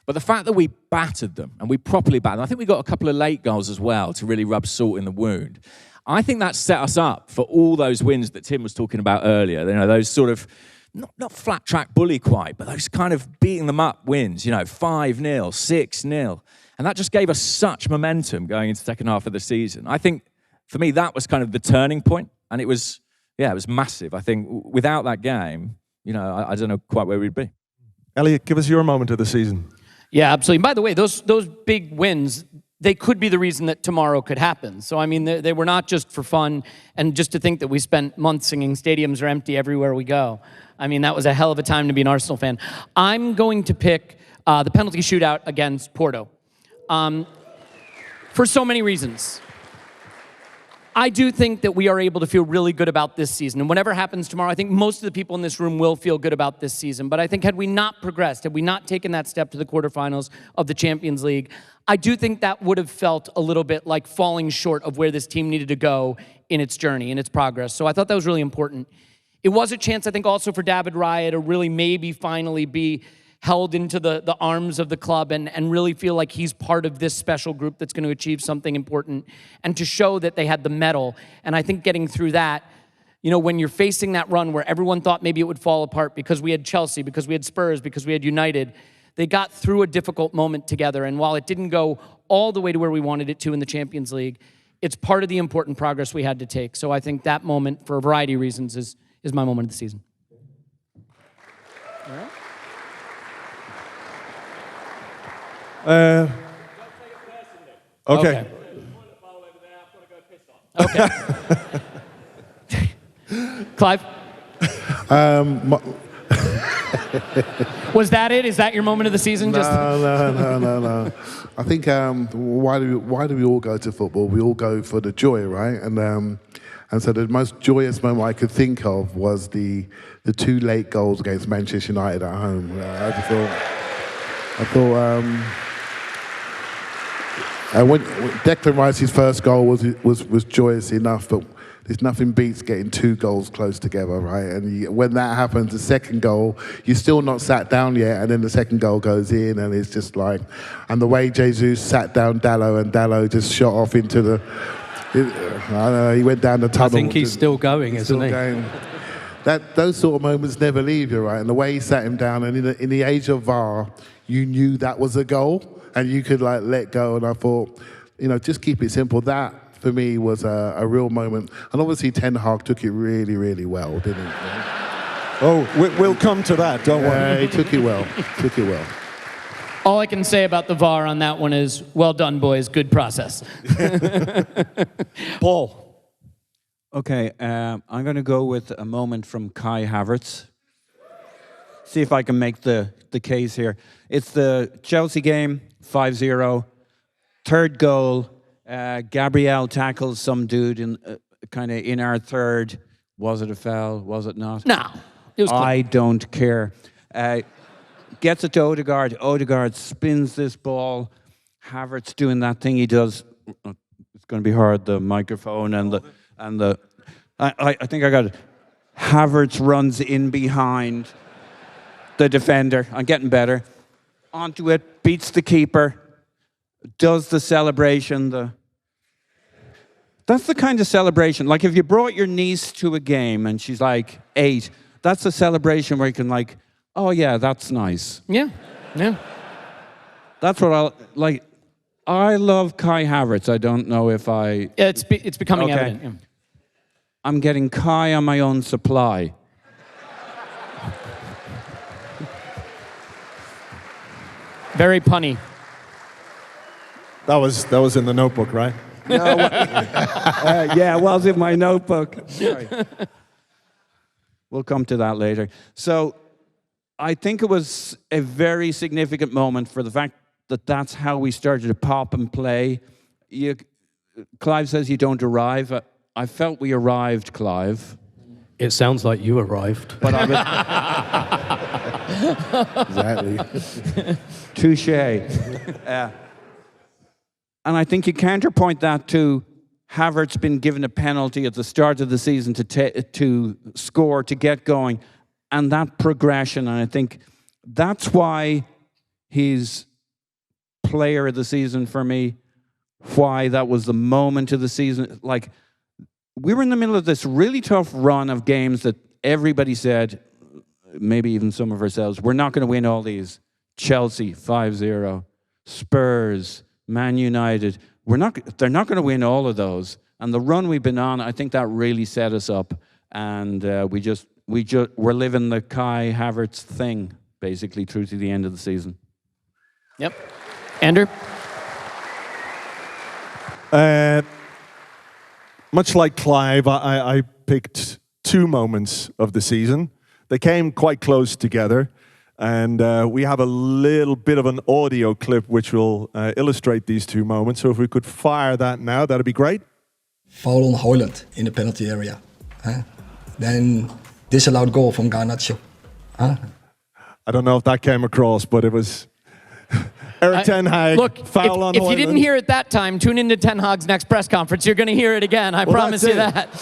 But the fact that we battered them, and we properly battered them, I think we got a couple of late goals as well to really rub salt in the wound. I think that set us up for all those wins that Tim was talking about earlier. Those sort of, not flat track bully quite, but those kind of beating them up wins, 5-0, 6-0. And that just gave us such momentum going into the second half of the season. I think, for me, that was kind of the turning point. And it was massive. I think without that game, I don't know quite where we'd be. Elliot, give us your moment of the season. Yeah, absolutely. By the way, those big wins, they could be the reason that tomorrow could happen. So, I mean, they were not just for fun. And just to think that we spent months singing "Stadiums are empty everywhere we go." I mean, that was a hell of a time to be an Arsenal fan. I'm going to pick the penalty shootout against Porto for so many reasons. I do think that we are able to feel really good about this season. And whatever happens tomorrow, I think most of the people in this room will feel good about this season. But I think had we not progressed, had we not taken that step to the quarterfinals of the Champions League, I do think that would have felt a little bit like falling short of where this team needed to go in its journey, in its progress. So I thought that was really important. It was a chance, I think, also for David Raya to really maybe finally be held into the arms of the club and really feel like he's part of this special group that's going to achieve something important, and to show that they had the mettle. And I think getting through that, when you're facing that run where everyone thought maybe it would fall apart because we had Chelsea, because we had Spurs, because we had United, they got through a difficult moment together. And while it didn't go all the way to where we wanted it to in the Champions League, it's part of the important progress we had to take. So I think that moment, for a variety of reasons, is my moment of the season. All right. Okay. Okay. Clive? Was that it? Is that your moment of the season? No. I think why do we all go to football? We all go for the joy, right? And so the most joyous moment I could think of was the 2 late goals against Manchester United at home. I thought when Declan Rice's first goal was joyous enough, but there's nothing beats getting 2 goals close together, right? And when that happens, the second goal, you're still not sat down yet, and then the second goal goes in, and it's just like, and the way Jesus sat down Dallo, and Dallo just shot off into the, I don't know, he went down the tunnel. I think he's still going, isn't he? Going. those sort of moments never leave you, right? And the way he sat him down, and in the age of VAR, you knew that was a goal, and you could like let go. And I thought, just keep it simple. That for me was a real moment. And obviously Ten Hag took it really, really well, didn't he? Oh, we'll come to that, don't worry. Yeah, he took it well. Took it well. All I can say about the VAR on that one is, well done, boys. Good process. Paul. Okay, I'm going to go with a moment from Kai Havertz. See if I can make the case here. It's the Chelsea game, 5-0. Third goal, Gabriel tackles some dude in kind of in our third. Was it a foul? Was it not? No, it was clean. I don't care. Gets it to Odegaard. Odegaard spins this ball. Havertz doing that thing he does. It's going to be hard. The microphone and the. I think I got it. Havertz runs in behind the defender. I'm getting better. Onto it, beats the keeper, does the celebration. That's the kind of celebration. Like if you brought your niece to a game and she's like 8, that's a celebration where you can like, oh yeah, that's nice. Yeah. That's what I like. I love Kai Havertz. I don't know if I. It's becoming Okay. evident. Yeah. I'm getting Kai on my own supply. Very punny. That was in the notebook, right? Yeah, it was in my notebook. Sorry. We'll come to that later. So I think it was a very significant moment for the fact that that's how we started to pop and play. Clive says you don't arrive. I felt we arrived, Clive. It sounds like you arrived. But I Exactly. touche. And I think you counterpoint that to Havertz been given a penalty at the start of the season to score, to get going, and that progression. And I think that's why he's player of the season for me, why that was the moment of the season. Like, we were in the middle of this really tough run of games that everybody said, maybe even some of ourselves, we're not going to win all these. Chelsea, 5-0. Spurs, Man United. They're not going to win all of those. And the run we've been on, I think that really set us up. And we're living the Kai Havertz thing, basically, through to the end of the season. Yep. Andrew? Much like Clive, I picked 2 moments of the season. They came quite close together, and we have a little bit of an audio clip which will illustrate these 2 moments. So if we could fire that now, that'd be great. Foul on Haaland in the penalty area. Then disallowed goal from Garnacho. I don't know if that came across, but it was Erik Ten Hag, Look, foul on if you Haaland. didn't hear it that time, tune into Ten Hag's next press conference. You're going to hear it again. I promise you that.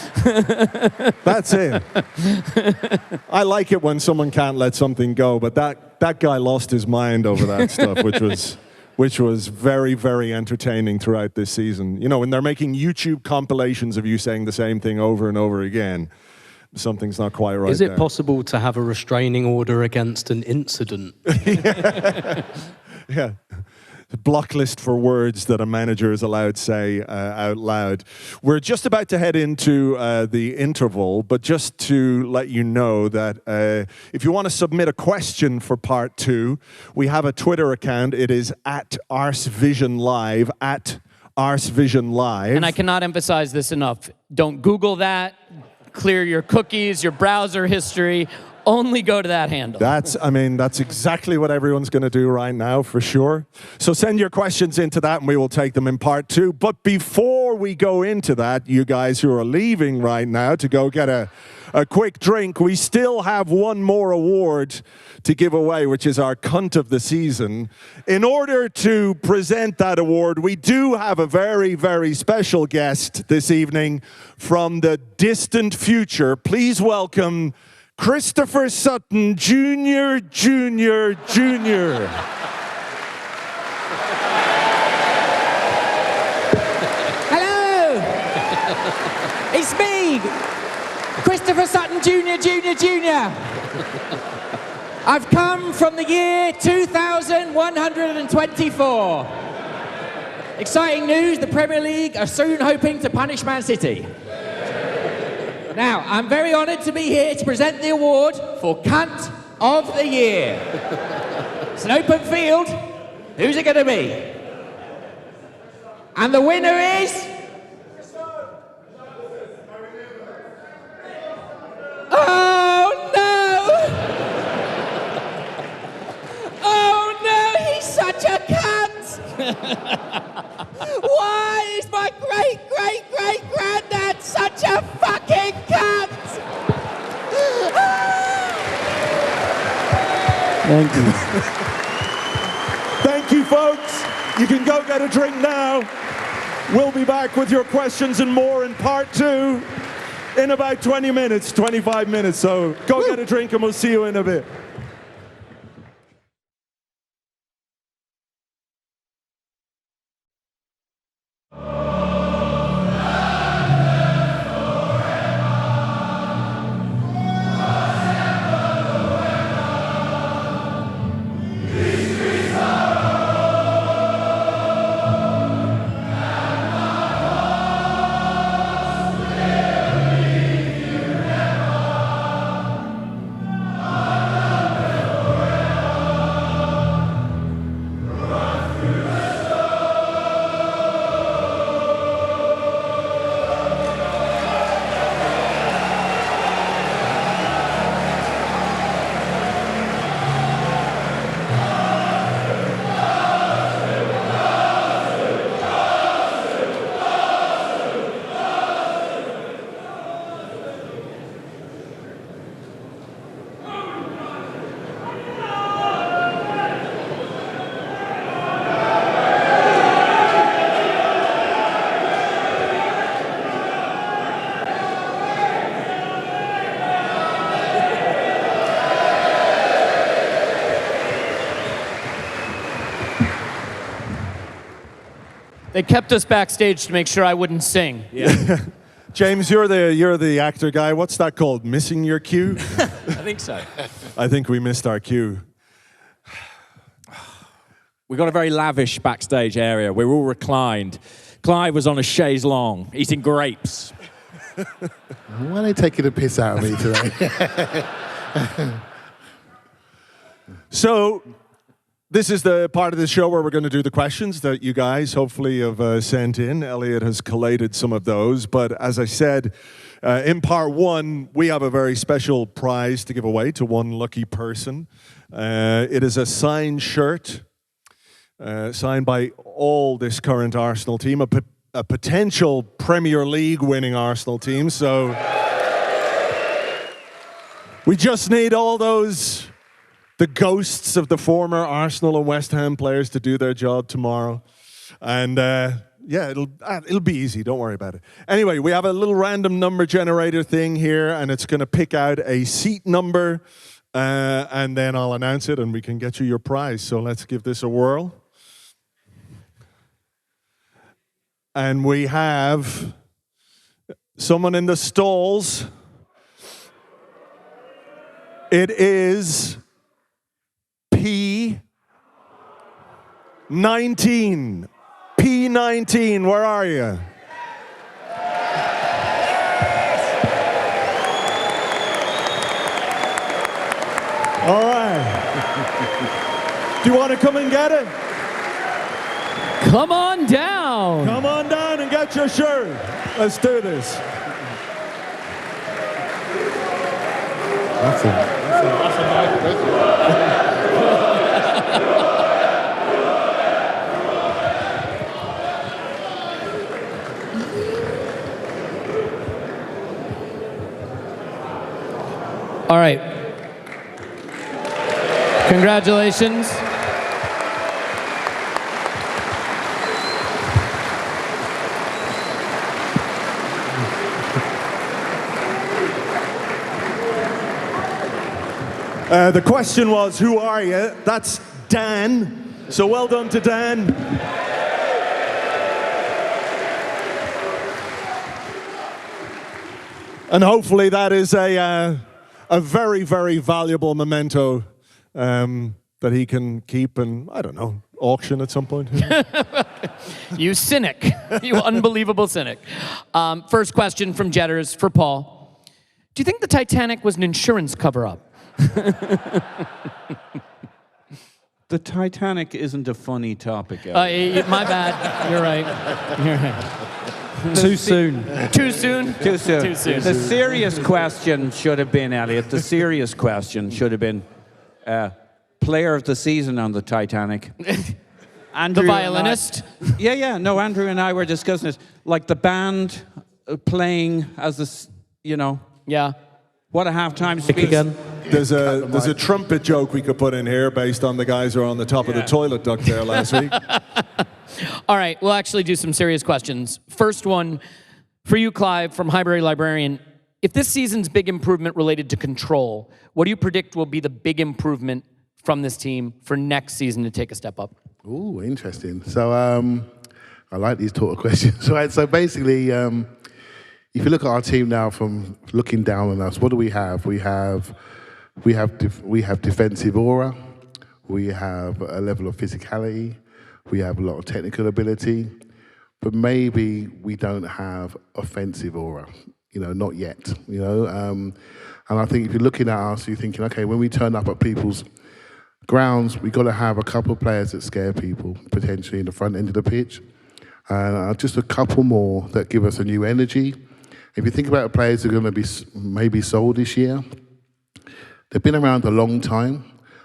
That's it. I like it when someone can't let something go, but that guy lost his mind over that stuff, which was very, very entertaining throughout this season. You know, when they're making YouTube compilations of you saying the same thing over and over again, something's not quite right. Is it there. possible to have a restraining order against an incident? Yeah. Block list for words that a manager is allowed to say out loud. We're just about to head into the interval, but just to let you know that if you want to submit a question for part 2, we have a Twitter account. It is @ArsVisionLive, @ArsVisionLive. And I cannot emphasize this enough. Don't Google that. Clear your cookies, your browser history. Only go to that handle. That's exactly what everyone's going to do right now, for sure. So send your questions into that, and we will take them in part 2. But before we go into that, you guys who are leaving right now to go get a quick drink, we still have one more award to give away, which is our Cunt of the Season. In order to present that award, we do have a very, very special guest this evening from the distant future. Please welcome Christopher Sutton, Jr. Hello! It's me! Christopher Sutton Jr. I've come from the year 2124. Exciting news, the Premier League are soon hoping to punish Man City. Now, I'm very honoured to be here to present the award for Cunt of the Year. It's an open field. Who's it going to be? And the winner is... Oh, no! Oh, no, he's such a cunt! Why is my great-great-great-granddad such a fucking cunt? Thank you. Thank you, folks. You can go get a drink now. We'll be back with your questions and more in part 2 in about 20 minutes, 25 minutes. So go get a drink and we'll see you in a bit. They kept us backstage to make sure I wouldn't sing. Yeah. James, you're the actor guy. What's that called? Missing your cue? I think so. I think we missed our cue. We got a very lavish backstage area. We're all reclined. Clive was on a chaise longue, eating grapes. Why are they taking the piss out of me today? So, this is the part of the show where we're going to do the questions that you guys hopefully have sent in. Elliot has collated some of those. But as I said, in part 1, we have a very special prize to give away to one lucky person. It is a signed shirt, signed by all this current Arsenal team, a potential Premier League winning Arsenal team. So we just need all the ghosts of the former Arsenal and West Ham players to do their job tomorrow. And yeah, it'll be easy. Don't worry about it. Anyway, we have a little random number generator thing here, and it's going to pick out a seat number, and then I'll announce it, and we can get you your prize. So let's give this a whirl. And we have someone in the stalls. It is P19. P19, where are you? All right. Do you want to come and get it? Come on down. Come on down and get your shirt. Let's do this. That's a nice question. All right. Congratulations. The question was, who are you? That's Dan. So well done to Dan. And hopefully that is a very, very valuable memento that he can keep and, I don't know, auction at some point. You cynic. You unbelievable cynic. First question from Jetters for Paul. Do you think the Titanic was an insurance cover-up? The Titanic isn't a funny topic, Elliot. My bad. You're right. Too soon. Too soon? Too soon. Too soon. The serious question should have been, Elliot, the serious question should have been player of the season on the Titanic. Andrew The violinist? No, Andrew and I were discussing this. Like the band playing as the, Yeah. what a halftime speech. Again. There's a trumpet joke we could put in here based on the guys who are on the top of the toilet duct there last week. All right, we'll actually do some serious questions. First one for you, Clive, from Highbury Librarian. If this season's big improvement related to control, what do you predict will be the big improvement from this team for next season to take a step up? Ooh, interesting. So I like these sort of questions, right? So basically, if you look at our team now from looking down on us, what do we have? We have defensive aura. We have a level of physicality. We have a lot of technical ability. But maybe we don't have offensive aura, not yet, And I think if you're looking at us, you're thinking, okay, when we turn up at people's grounds, we've got to have a couple of players that scare people, potentially in the front end of the pitch. Just a couple more that give us a new energy. If you think about the players that are going to be maybe sold this year, they've been around a long time.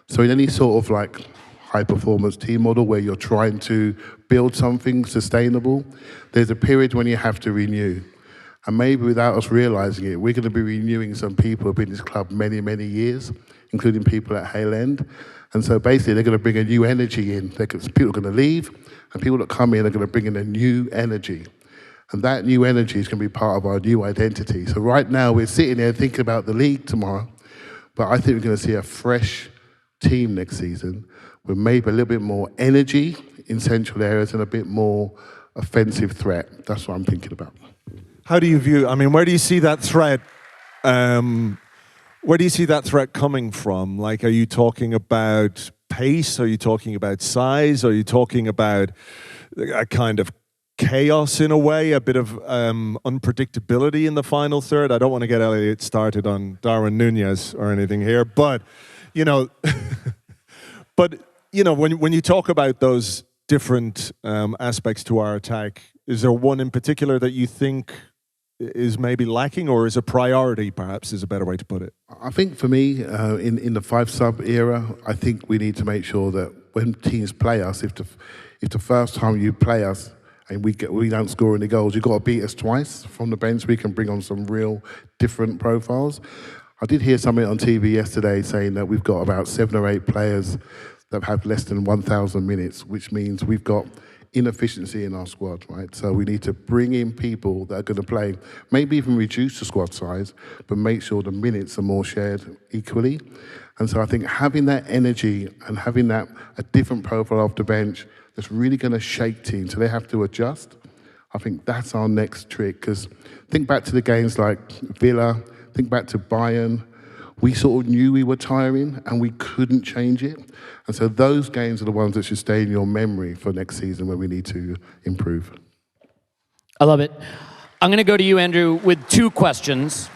So in any sort of like high-performance team model where you're trying to build something sustainable, there's a period when you have to renew. And maybe without us realising it, we're going to be renewing some people who have been in this club many, many years, including people at Hale End. And so basically they're going to bring a new energy in. People are going to leave, and people that come in are going to bring in a new energy. And that new energy is going to be part of our new identity. So right now we're sitting there thinking about the league tomorrow, but I think we're going to see a fresh team next season with maybe a little bit more energy in central areas and a bit more offensive threat. That's what I'm thinking about. How do you view, where do you see that threat? Where do you see that threat coming from? Like, are you talking about pace? Are you talking about size? Are you talking about a kind of chaos in a way, a bit of unpredictability in the final third? I don't want to get Elliot started on Darwin Nunez or anything here, but when you talk about those different aspects to our attack, is there one in particular that you think is maybe lacking, or is a priority, perhaps, is a better way to put it? I think for me, in the 5-sub era, I think we need to make sure that when teams play us, if the first time you play us and we don't score any goals, you've got to beat us twice from the bench. We can bring on some real different profiles. I did hear something on TV yesterday saying that we've got about 7 or 8 players that have less than 1,000 minutes, which means we've got inefficiency in our squad, right? So we need to bring in people that are going to play, maybe even reduce the squad size, but make sure the minutes are more shared equally. And so I think having that energy and having a different profile off the bench that's really going to shake teams, so they have to adjust. I think that's our next trick, because think back to the games like Villa, think back to Bayern. We sort of knew we were tiring and we couldn't change it. And so those games are the ones that should stay in your memory for next season when we need to improve. I love it. I'm going to go to you, Andrew, with 2 questions.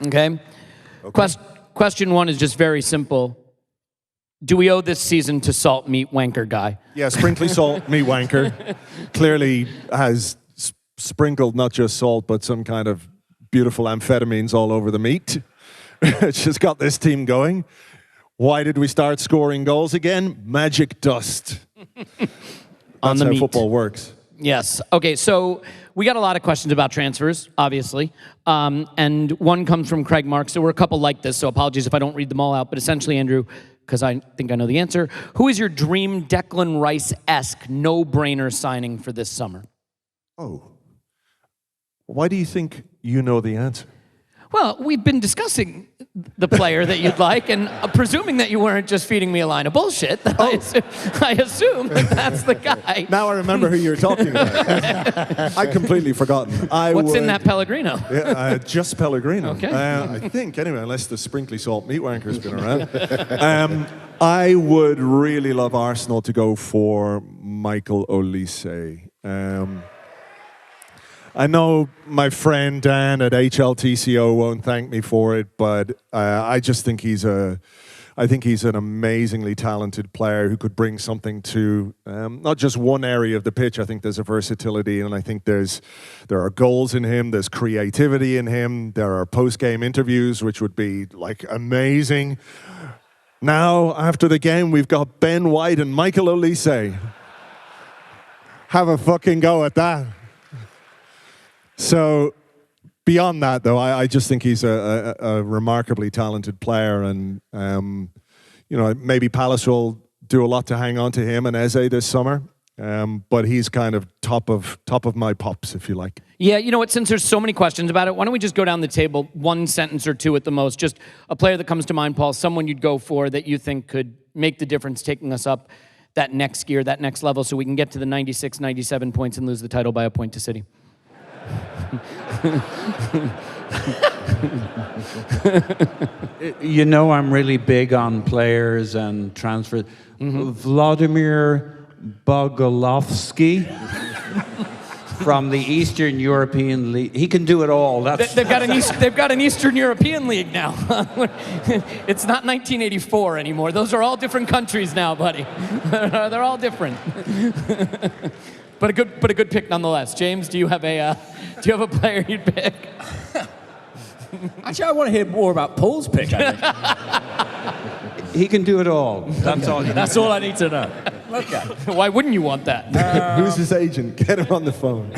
Okay? Question 1 is just very simple. Do we owe this season to Salt Meat Wanker Guy? Yeah, Sprinkly Salt Meat Wanker clearly has sprinkled not just salt, but some kind of beautiful amphetamines all over the meat. It's just got this team going. Why did we start scoring goals again? Magic dust. That's how football works. Yes. Okay, so we got a lot of questions about transfers, obviously. And one comes from Craig Marks. There were a couple like this, so apologies if I don't read them all out. But essentially, Andrew, because I think I know the answer, who is your dream Declan Rice-esque no-brainer signing for this summer? Oh. Why do you think you know the answer? Well, we've been discussing the player that you'd like, and presuming that you weren't just feeding me a line of bullshit, I assume that that's the guy. Now I remember who you're talking about. I completely forgotten. What's in that Pellegrino? Just Pellegrino. Okay. I think, anyway, unless the sprinkly salt meat wanker's been around. I would really love Arsenal to go for Michael Olise. I know my friend Dan at HLTCO won't thank me for it, but I just think he's an amazingly talented player who could bring something to not just one area of the pitch. I think there's a versatility, and I think there are goals in him, there's creativity in him, there are post-game interviews, which would be like amazing. Now, after the game, we've got Ben White and Michael Olise. Have a fucking go at that. So, beyond that, though, I just think he's a remarkably talented player, and maybe Palace will do a lot to hang on to him and Eze this summer. But he's kind of top of my pops, if you like. Yeah, you know what? Since there's so many questions about it, why don't we just go down the table, one sentence or two at the most, just a player that comes to mind, Paul, someone you'd go for that you think could make the difference, taking us up that next gear, that next level, so we can get to the 96, 97 points and lose the title by a point to City. You know, I'm really big on players and transfers. Vladimir Bogolovsky from the Eastern European League. He can do it all. They've got an Eastern European League now. It's not 1984 anymore. Those are all different countries now, buddy. They're all different. But a good pick nonetheless. James, do you have a player you'd pick? Actually, I want to hear more about Paul's pick, I think. He can do it all. That's all. That's all I need to know. Okay. Why wouldn't you want that? Who's his agent? Get him on the phone.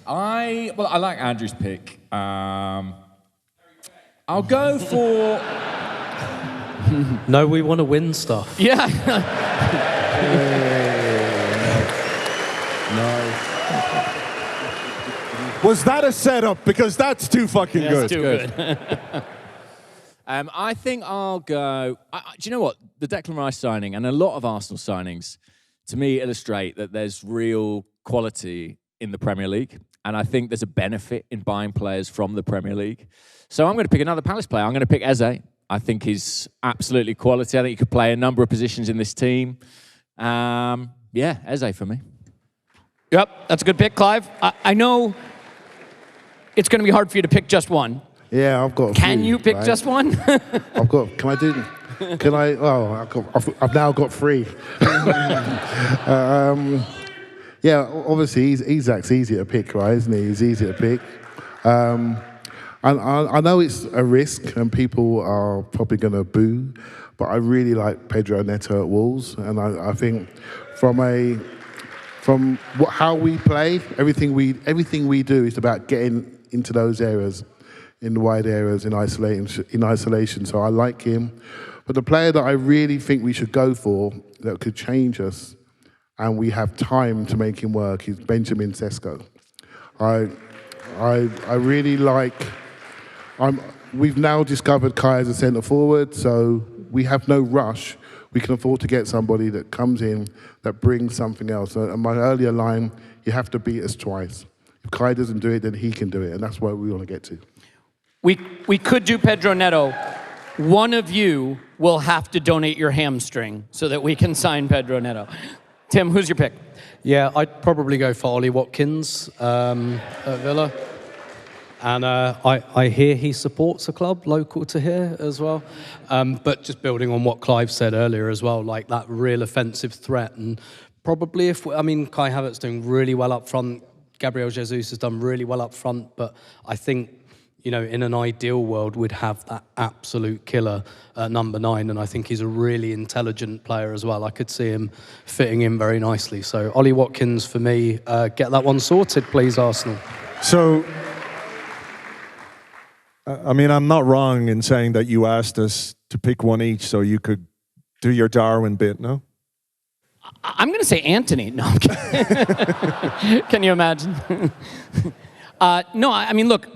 I like Andrew's pick. I'll go for... No, we want to win stuff. Yeah. Was that a setup? Because that's too fucking good. Too good. I think I'll go... do you know what? The Declan Rice signing and a lot of Arsenal signings, to me, illustrate that there's real quality in the Premier League. And I think there's a benefit in buying players from the Premier League. So I'm going to pick another Palace player. I'm going to pick Eze. I think he's absolutely quality. I think he could play a number of positions in this team. Eze for me. Yep, that's a good pick, Clive. I know it's going to be hard for you to pick just one. Yeah, I've got a Can few, you pick right? just one? Can I do... Can I... Oh, I've now got three. Obviously, Isak's easy to pick, right, isn't he? He's easy to pick. And I know it's a risk, and people are probably going to boo, but I really like Pedro Neto at Wolves, and I think how we play, everything we do is about getting into those areas, in the wide areas, in isolation. So I like him. But the player that I really think we should go for that could change us, and we have time to make him work, is Benjamin Sesko. I really like. We've now discovered Kai as a centre forward, so we have no rush. We can afford to get somebody that comes in that brings something else. And my earlier line, you have to beat us twice. If Kai doesn't do it, then he can do it, and that's where we want to get to. We could do Pedro Neto. One of you will have to donate your hamstring so that we can sign Pedro Neto. Tim, who's your pick? Yeah, I'd probably go for Ollie Watkins at Villa. And I hear he supports a club local to here as well. But just building on what Clive said earlier as well, like that real offensive threat. And probably Kai Havertz's doing really well up front. Gabriel Jesus has done really well up front. But I think, in an ideal world, we'd have that absolute killer at number 9. And I think he's a really intelligent player as well. I could see him fitting in very nicely. So Ollie Watkins for me. Get that one sorted, please, Arsenal. So... I'm not wrong in saying that you asked us to pick one each so you could do your Darwin bit, no? I'm going to say Anthony. No, I'm kidding. Can you imagine? No, look,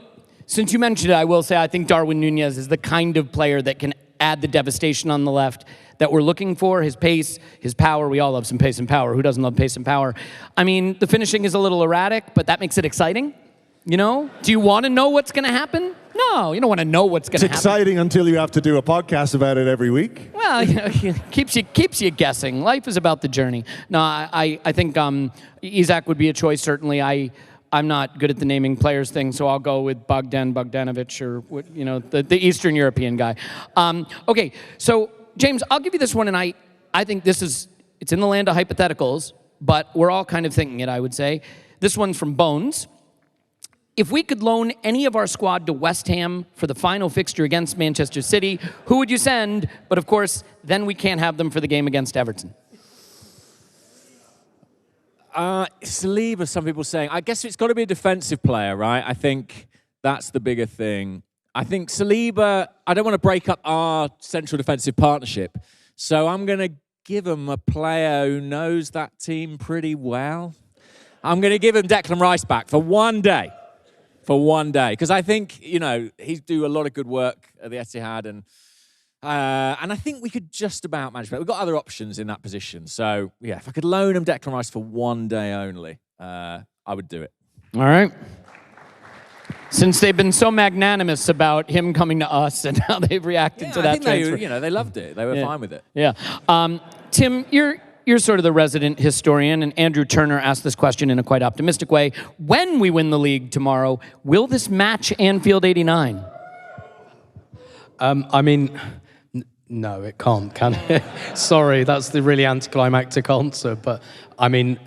Since you mentioned it, I will say I think Darwin Nunez is the kind of player that can add the devastation on the left that we're looking for. His pace, his power. We all love some pace and power. Who doesn't love pace and power? I mean, the finishing is a little erratic, but that makes it exciting. You know? Do you want to know what's going to happen? No, you don't want to know what's going to happen. It's exciting until you have to do a podcast about it every week. Well, you know, keeps you guessing. Life is about the journey. No, I think Isak would be a choice, certainly. I'm not good at the naming players thing, so I'll go with Bogdanovic or the Eastern European guy. Okay, so James, I'll give you this one, and I think it's in the land of hypotheticals, but we're all kind of thinking it, I would say. This one's from Bones. If we could loan any of our squad to West Ham for the final fixture against Manchester City, who would you send? But of course, then we can't have them for the game against Everton. Saliba, some people saying. I guess it's got to be a defensive player, right? I think that's the bigger thing. I think Saliba, I don't want to break up our central defensive partnership, so I'm going to give him a player who knows that team pretty well. I'm going to give him Declan Rice back for one day. Because I think, he's do a lot of good work at the Etihad, and I think we could just about manage it. We've got other options in that position. So, yeah, if I could loan him Declan Rice for one day only, I would do it. All right. Since they've been so magnanimous about him coming to us and how they've reacted to that I think transfer. they loved it. They were fine with it. Yeah. Tim, you're sort of the resident historian, and Andrew Turner asked this question in a quite optimistic way. When we win the league tomorrow, will this match Anfield 89? I mean, no, it can't, can it? Sorry, that's the really anticlimactic answer. But, I mean,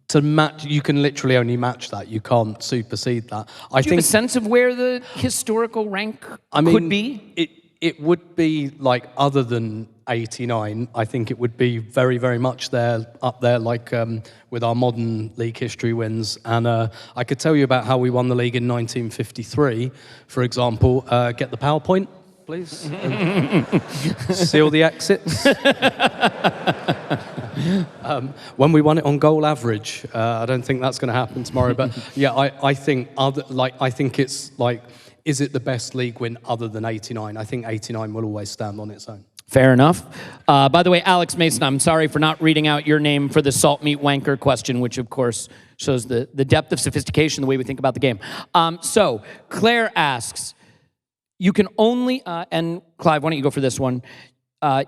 to match, you can literally only match that. You can't supersede that. Do you have a sense of where the historical rank could be? It would be, like, other than 89, I think it would be very, very much up there, like with our modern league history wins. And I could tell you about how we won the league in 1953, for example. Get the PowerPoint, please. Seal the exits. When we won it on goal average. I don't think that's going to happen tomorrow. But yeah, I think it's like, is it the best league win other than 89? I think 89 will always stand on its own. Fair enough. By the way, Alex Mason, I'm sorry for not reading out your name for the salt meat wanker question, which of course shows the depth of sophistication, the way we think about the game. So Claire asks, you can only, and Clive, why don't you go for this one?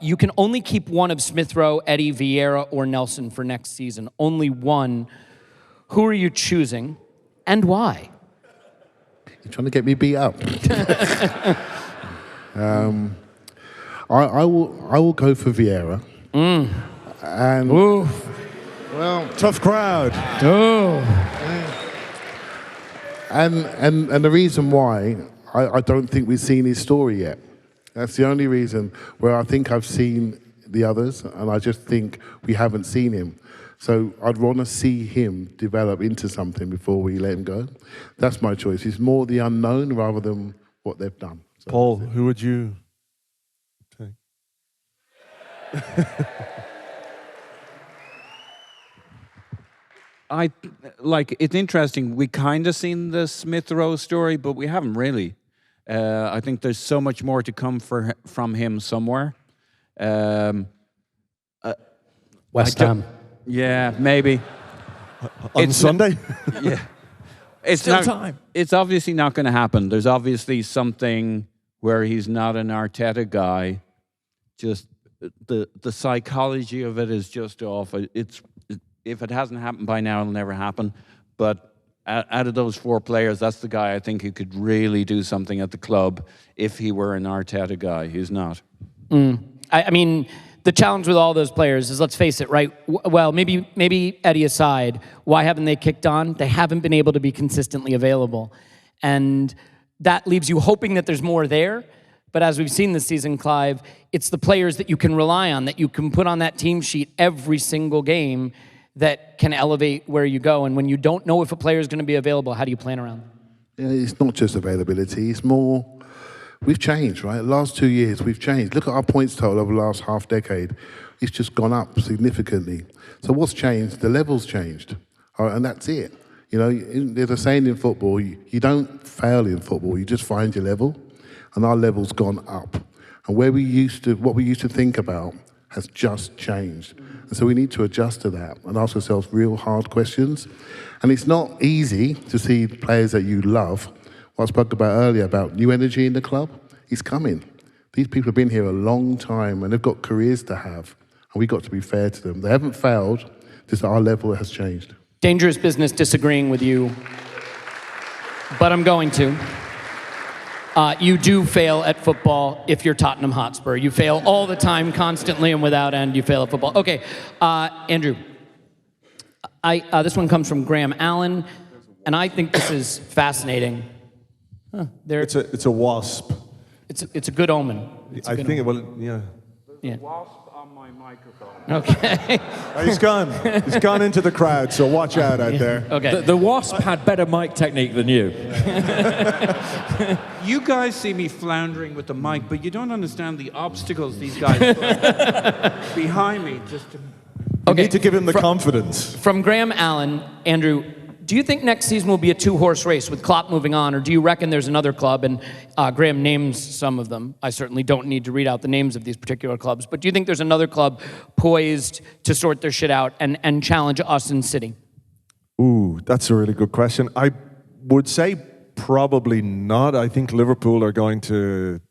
You can only keep one of Smith Rowe, Eddie, Vieira, or Nelson for next season. Only one. Who are you choosing, and why? You're trying to get me beat up. I will go for Vieira. And well, tough crowd. And the reason why I don't think we've seen his story yet. That's the only reason where I think I've seen the others, and I just think we haven't seen him. So I'd want to see him develop into something before we let him go. That's my choice. It's more the unknown rather than what they've done. So Paul, who would you take? It's interesting. We kind of seen the Smith Rowe story, but we haven't really. I think there's so much more to come from him somewhere. West Ham. Yeah, maybe. On Sunday? Yeah. It's Still not, time. It's obviously not going to happen. There's obviously something where he's not an Arteta guy. Just the psychology of it is just off. If it hasn't happened by now, it'll never happen. But out of those four players, that's the guy I think who could really do something at the club if he were an Arteta guy. He's not. I mean, the challenge with all those players is, let's face it, right? Well, maybe Eddie aside, why haven't they kicked on? They haven't been able to be consistently available. And that leaves you hoping that there's more there. But as we've seen this season, Clive, it's the players that you can rely on, that you can put on that team sheet every single game that can elevate where you go. And when you don't know if a player is going to be available, how do you plan around them? Yeah, it's not just availability. It's more, we've changed, right? The last 2 years, we've changed. Look at our points total over the last half decade. It's just gone up significantly. So what's changed? The level's changed. And that's it. You know, there's a saying in football, you don't fail in football, you just find your level. And our level's gone up. And what we used to think about has just changed. And so we need to adjust to that and ask ourselves real hard questions. And it's not easy to see players that you love. What I spoke about earlier about new energy in the club, it's coming. These people have been here a long time and they've got careers to have. And we've got to be fair to them. They haven't failed, just our level has changed. Dangerous business disagreeing with you, but I'm going to. You do fail at football if you're Tottenham Hotspur. You fail all the time, constantly, and without end, you fail at football. Okay, Andrew. This one comes from Graham Allen, and I think this is fascinating. It's a wasp. It's a good omen. I think it will, yeah. Wasp on my microphone. Okay. He's gone. He's gone into the crowd, so watch out there. Okay. The Wasp had better mic technique than you. You guys see me floundering with the mic, but you don't understand the obstacles these guys put behind me just to... You need to give him the confidence. From Graham Allen, Andrew, do you think next season will be a two-horse race with Klopp moving on, or do you reckon there's another club, and Graham names some of them. I certainly don't need to read out the names of these particular clubs, but do you think there's another club poised to sort their shit out and challenge us in City? Ooh, that's a really good question. I would say probably not. I think Liverpool are going to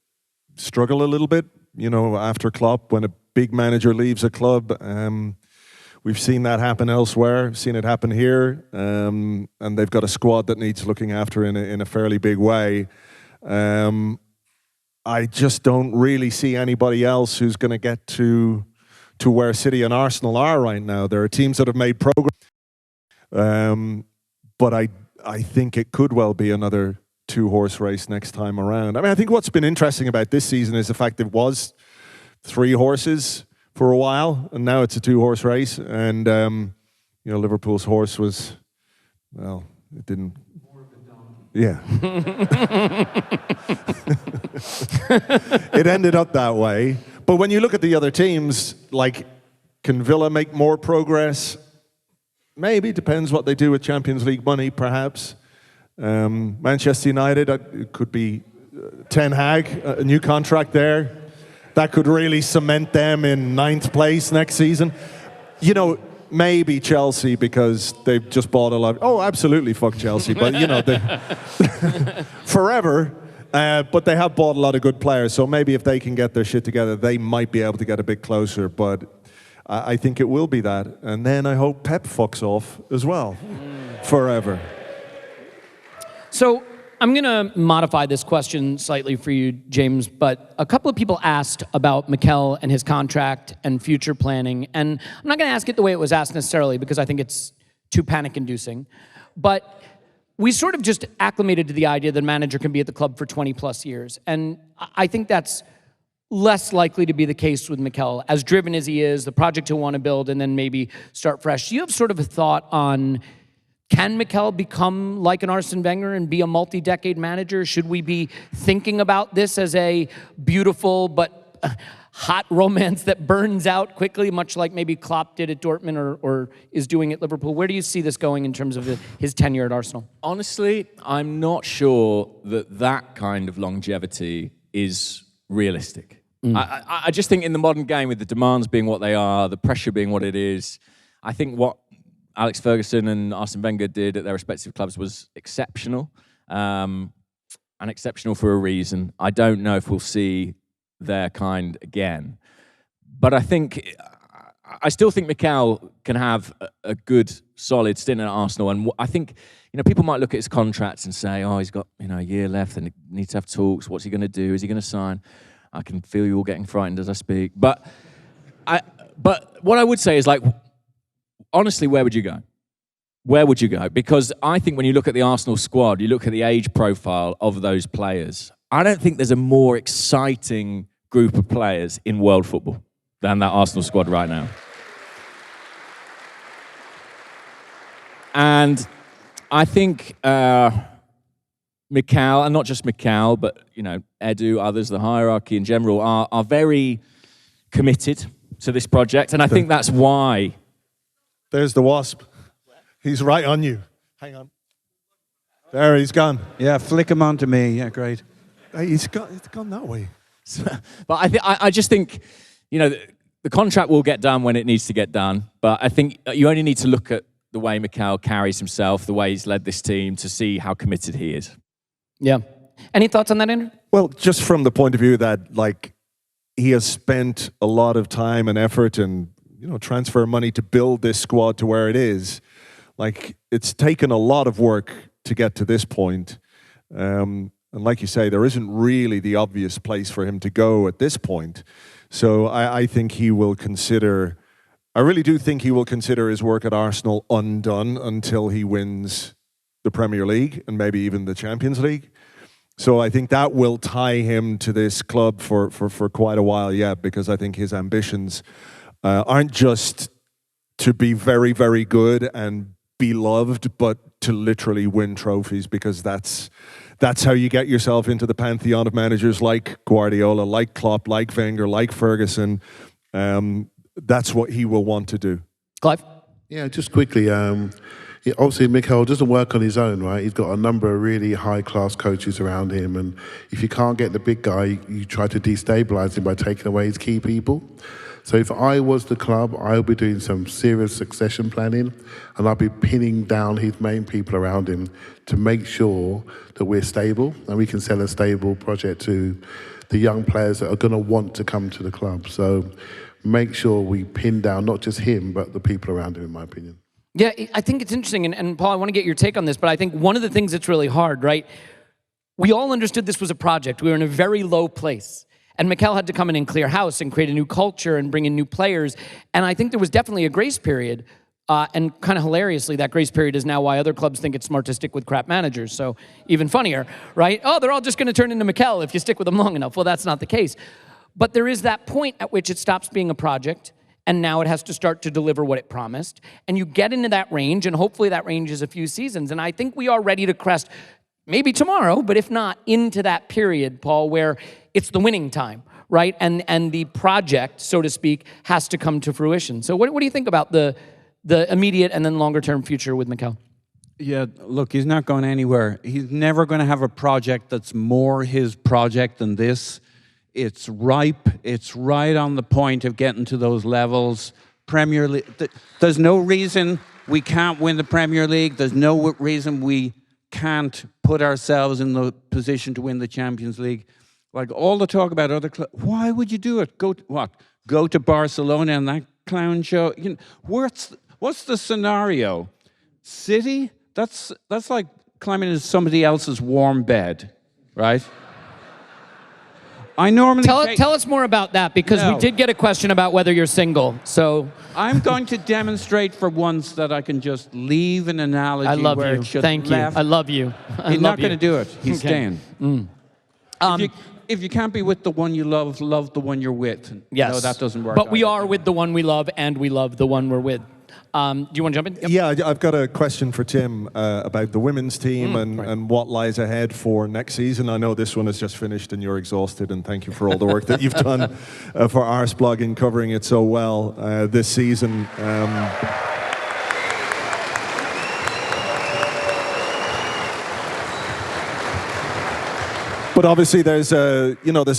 struggle a little bit, you know, after Klopp, when a big manager leaves a club. We've seen that happen elsewhere, seen it happen here, and they've got a squad that needs looking after in a fairly big way. I just don't really see anybody else who's going to get to where City and Arsenal are right now. There are teams that have made progress, but I think it could well be another two-horse race next time around. I mean, I think what's been interesting about this season is the fact it was 3 horses for a while, and now it's a 2-horse race. And you know, Liverpool's horse was, well, it didn't. Yeah. It ended up that way. But when you look at the other teams, like, can Villa make more progress? Maybe, depends what they do with Champions League money, perhaps. Manchester United, it could be Ten Hag, a new contract there. That could really cement them in 9th place next season. You know, maybe Chelsea, because they've just bought a lot. Oh, absolutely, fuck Chelsea. But, you know, forever. But they have bought a lot of good players. So maybe if they can get their shit together, they might be able to get a bit closer. But I think it will be that. And then I hope Pep fucks off as well. Forever. So I'm going to modify this question slightly for you, James, but a couple of people asked about Mikel and his contract and future planning, and I'm not going to ask it the way it was asked necessarily because I think it's too panic-inducing, but we sort of just acclimated to the idea that a manager can be at the club for 20-plus years, and I think that's less likely to be the case with Mikel, as driven as he is, the project he'll want to build, and then maybe start fresh. Do you have sort of a thought on, can Mikel become like an Arsene Wenger and be a multi-decade manager? Should we be thinking about this as a beautiful but hot romance that burns out quickly, much like maybe Klopp did at Dortmund or is doing at Liverpool? Where do you see this going in terms of his tenure at Arsenal? Honestly, I'm not sure that kind of longevity is realistic. I just think in the modern game, with the demands being what they are, the pressure being what it is, I think what Alex Ferguson and Arsene Wenger did at their respective clubs was exceptional, and exceptional for a reason. I don't know if we'll see their kind again, but I still think Mikel can have a good, solid stint at Arsenal. And I think, you know, people might look at his contracts and say, "Oh, he's got, you know, a year left, and he needs to have talks. What's he going to do? Is he going to sign?" I can feel you all getting frightened as I speak, but what I would say is, like, honestly, where would you go? Where would you go? Because I think when you look at the Arsenal squad, you look at the age profile of those players, I don't think there's a more exciting group of players in world football than that Arsenal squad right now. And I think Mikel, and not just Mikel, but, you know, Edu, others, the hierarchy in general, are very committed to this project. And I think that's why... There's the wasp. He's right on you. Hang on. There, he's gone. Yeah, flick him onto me. Yeah, great. Hey, he's gone that way. But I just think, you know, the contract will get done when it needs to get done. But I think you only need to look at the way Mikel carries himself, the way he's led this team, to see how committed he is. Yeah. Any thoughts on that, Andrew? Well, just from the point of view that, like, he has spent a lot of time and effort and, you know, transfer money to build this squad to where it is. Like, it's taken a lot of work to get to this point. And like you say, there isn't really the obvious place for him to go at this point. So I think he will consider, I really do think he will consider his work at Arsenal undone until he wins the Premier League and maybe even the Champions League. So I think that will tie him to this club for quite a while yet, because I think his ambitions aren't just to be very, very good and be loved, but to literally win trophies, because that's how you get yourself into the pantheon of managers like Guardiola, like Klopp, like Wenger, like Ferguson. That's what he will want to do. Clive? Yeah, just quickly. Obviously, Mikel doesn't work on his own, right? He's got a number of really high-class coaches around him, and if you can't get the big guy, you try to destabilise him by taking away his key people. So if I was the club, I would be doing some serious succession planning, and I'd be pinning down his main people around him to make sure that we're stable and we can sell a stable project to the young players that are going to want to come to the club. So make sure we pin down not just him, but the people around him, in my opinion. Yeah, I think it's interesting, and Paul, I want to get your take on this, but I think one of the things that's really hard, right? We all understood this was a project. We were in a very low place. And Mikel had to come in and clear house and create a new culture and bring in new players. And I think there was definitely a grace period. And kind of hilariously, that grace period is now why other clubs think it's smart to stick with crap managers. So even funnier, right? Oh, they're all just going to turn into Mikel if you stick with them long enough. Well, that's not the case. But there is that point at which it stops being a project, and now it has to start to deliver what it promised. And you get into that range, and hopefully that range is a few seasons. And I think we are ready to crest, maybe tomorrow, but if not, into that period, Paul, where it's the winning time, right? And the project, so to speak, has to come to fruition. So what do you think about the immediate and then longer-term future with Mikel? Yeah, look, he's not going anywhere. He's never going to have a project that's more his project than this. It's ripe. It's right on the point of getting to those levels. Premier League. There's no reason we can't win the Premier League. There's no reason we can't put ourselves in the position to win the Champions League. Like all the talk about other clubs, why would you do it? Go to Barcelona and that clown show? You know, what's the scenario? City? That's like climbing into somebody else's warm bed, right? I normally tell us more about that, because we did get a question about whether you're single. So I'm going to demonstrate for once that I can just leave an analogy. I love where you. It should Thank left. you. I love you. He's not going to do it. He's Okay. staying. If you can't be with the one you love the one you're with. Yes. No, that doesn't work. But we either. are with the one we love, and we love the one we're with. Do you want to jump in? Yep. Yeah, I've got a question for Tim about the women's team and what lies ahead for next season. I know this one has just finished and you're exhausted, and thank you for all the work that you've done for Arsblog in covering it so well this season. But obviously there's a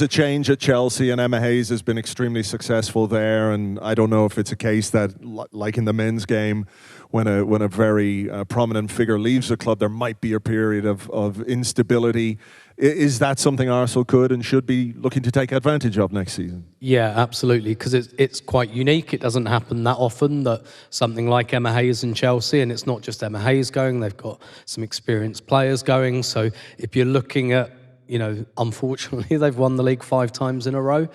change at Chelsea, and Emma Hayes has been extremely successful there, and I don't know if it's a case that, like in the men's game, when a very prominent figure leaves the club, there might be a period of instability. Is that something Arsenal could and should be looking to take advantage of next season? Yeah, absolutely, because it's quite unique. It doesn't happen that often that something like Emma Hayes in Chelsea, and it's not just Emma Hayes going, they've got some experienced players going. So if you're looking at, unfortunately, they've won the league 5 times in a row.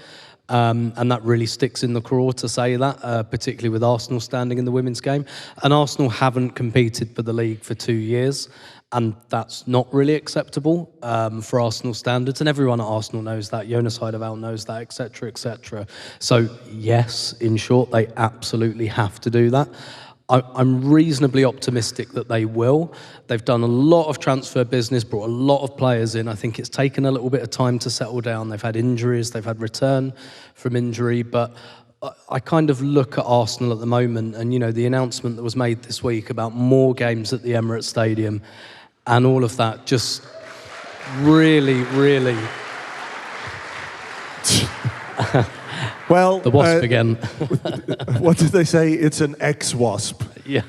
And that really sticks in the craw to say that, particularly with Arsenal standing in the women's game. And Arsenal haven't competed for the league for 2 years, and that's not really acceptable for Arsenal standards. And everyone at Arsenal knows that. Jonas Heideval knows that, etc., etc. So yes, in short, they absolutely have to do that. I'm reasonably optimistic that they will. They've done a lot of transfer business, brought a lot of players in. I think it's taken a little bit of time to settle down. They've had injuries, they've had return from injury, but I kind of look at Arsenal at the moment, and the announcement that was made this week about more games at the Emirates Stadium, and all of that just really, really. Well, the wasp again. What did they say? It's an ex-wasp. Yeah.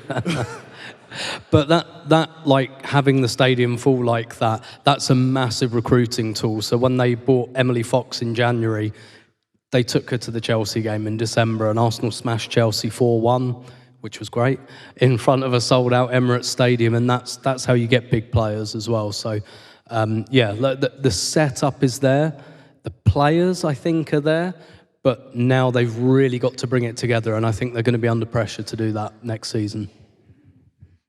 But that like having the stadium full like that, that's a massive recruiting tool. So when they bought Emily Fox in January, they took her to the Chelsea game in December, and Arsenal smashed Chelsea 4-1, which was great, in front of a sold-out Emirates Stadium, and that's how you get big players as well. So, the setup is there. The players, I think, are there, but now they've really got to bring it together, and I think they're going to be under pressure to do that next season.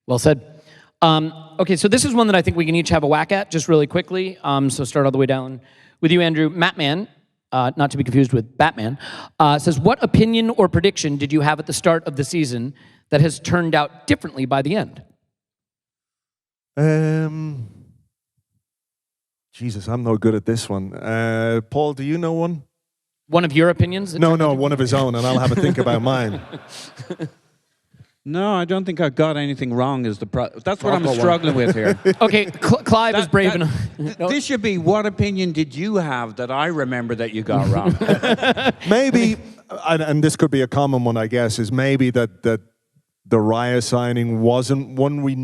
Well said. Okay, so this is one that I think we can each have a whack at, just really quickly. So start all the way down with you, Andrew. Mattman, not to be confused with Batman, says, what opinion or prediction did you have at the start of the season that has turned out differently by the end? Jesus, I'm no good at this one. Paul, do you know one? One of your opinions? No, one of his own, and I'll have a think about mine. No, I don't think I got anything wrong. That's what I'm struggling with here. Okay, Clive is brave enough. This should be, what opinion did you have that I remember that you got wrong? Maybe, and this could be a common one, I guess, is maybe that the Raya signing wasn't one we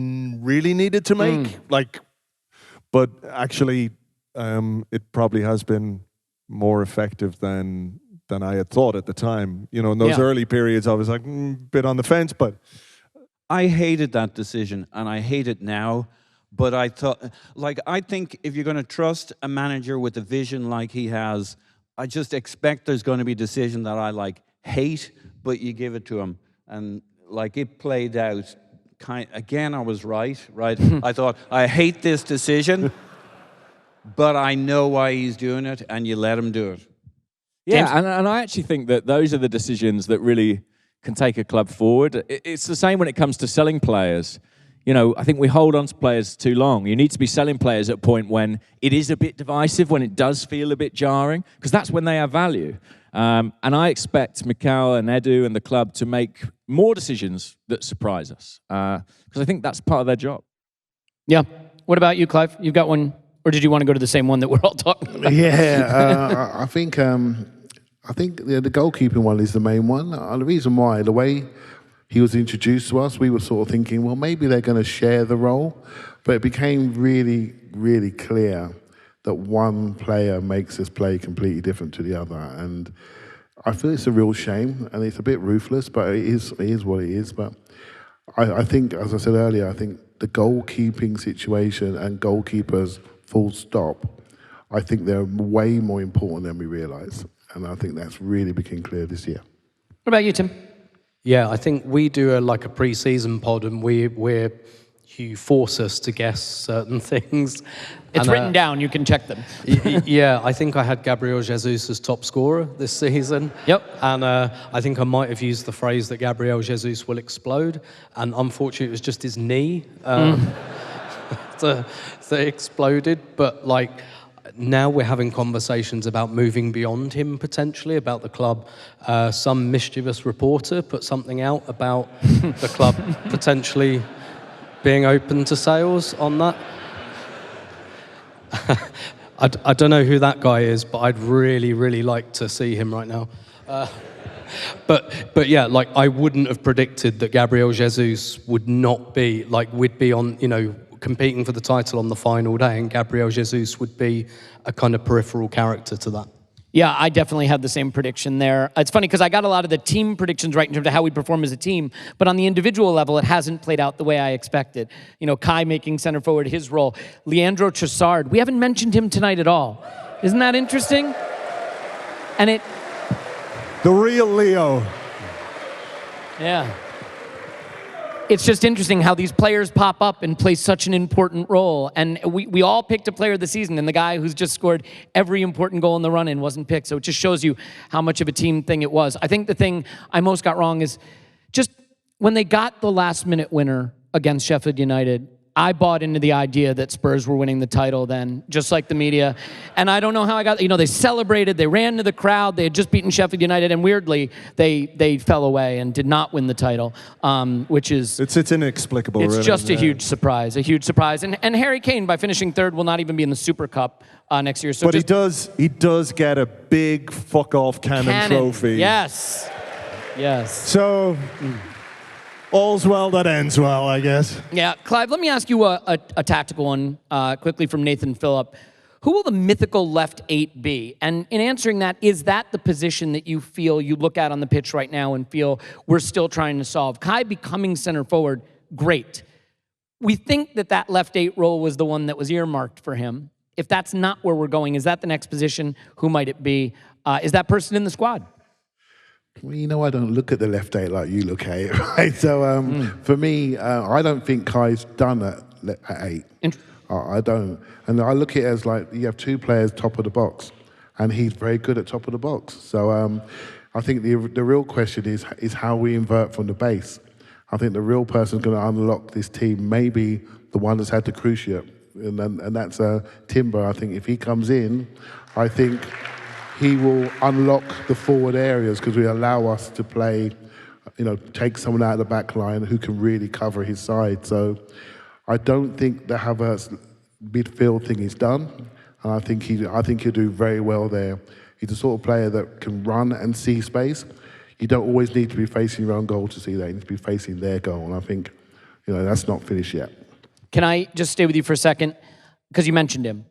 really needed to make. But actually, it probably has been more effective than I had thought at the time. In those early periods, I was like, bit on the fence, but... I hated that decision, and I hate it now, but I think if you're going to trust a manager with a vision like he has, I just expect there's going to be a decision that I, hate, but you give it to him. And, it played out. Again, I was right? I thought, I hate this decision, but I know why he's doing it, and you let him do it. Yeah, and I actually think that those are the decisions that really can take a club forward. It's the same when it comes to selling players. I think we hold on to players too long. You need to be selling players at a point when it is a bit divisive, when it does feel a bit jarring, because that's when they have value. And I expect Mikel and Edu and the club to make more decisions that surprise us, because I think that's part of their job. Yeah. What about you, Clive? You've got one, or did you want to go to the same one that we're all talking about? Yeah, I think the goalkeeping one is the main one. The reason why, the way he was introduced to us, we were sort of thinking, well, maybe they're going to share the role, but it became really, really clear that one player makes this play completely different to the other, and I feel it's a real shame, and it's a bit ruthless, but it is what it is. But I think, as I said earlier, I think the goalkeeping situation and goalkeepers, full stop, I think they're way more important than we realise, and I think that's really became clear this year. What about you, Tim? Yeah, I think we do a pre-season pod, and you force us to guess certain things. It's written down, you can check them. Yeah, I think I had Gabriel Jesus as top scorer this season. Yep. And I think I might have used the phrase that Gabriel Jesus will explode, and unfortunately it was just his knee that exploded. But now we're having conversations about moving beyond him potentially, about the club. Some mischievous reporter put something out about the club potentially being open to sales on that. I don't know who that guy is, but I'd really, really like to see him right now. But yeah, I wouldn't have predicted that Gabriel Jesus would not be, we'd be on, competing for the title on the final day, and Gabriel Jesus would be a kind of peripheral character to that. Yeah, I definitely had the same prediction there. It's funny because I got a lot of the team predictions right in terms of how we perform as a team, but on the individual level, it hasn't played out the way I expected. Kai making center forward his role. Leandro Trossard, we haven't mentioned him tonight at all. Isn't that interesting? And the real Leo. Yeah. It's just interesting how these players pop up and play such an important role. And we all picked a player of the season, and the guy who's just scored every important goal in the run-in wasn't picked. So it just shows you how much of a team thing it was. I think the thing I most got wrong is just when they got the last-minute winner against Sheffield United, I bought into the idea that Spurs were winning the title then, just like the media. And I don't know how I got, they celebrated, they ran to the crowd, they had just beaten Sheffield United, and weirdly, they fell away and did not win the title, which is... It's inexplicable, It's really. just a huge surprise, a huge surprise. And Harry Kane, by finishing third, will not even be in the Super Cup next year. So but he does get a big fuck-off cannon trophy. Yes. Yes. So... all's well that ends well, I guess. Yeah, Clive, let me ask you a tactical one quickly from Nathan Phillip. Who will the mythical left 8 be? And in answering that, is that the position that you feel you look at on the pitch right now and feel we're still trying to solve? Kai becoming center forward, great. We think that left 8 role was the one that was earmarked for him. If that's not where we're going, is that the next position? Who might it be? Is that person in the squad? Well, I don't look at the left 8 like you look at it, right? So for me, I don't think Kai's done at 8. I don't. And I look at it as like you have 2 players top of the box, and he's very good at top of the box. So I think the real question is how we invert from the base. I think the real person going to unlock this team may be the one that's had the cruciate, and that's Timber. I think if he comes in, I think he will unlock the forward areas because we allow us to play, take someone out of the back line who can really cover his side. So I don't think the Havertz midfield thing is done. And I think he'll do very well there. He's the sort of player that can run and see space. You don't always need to be facing your own goal to see that. You need to be facing their goal. And I think, that's not finished yet. Can I just stay with you for a second? Because you mentioned him.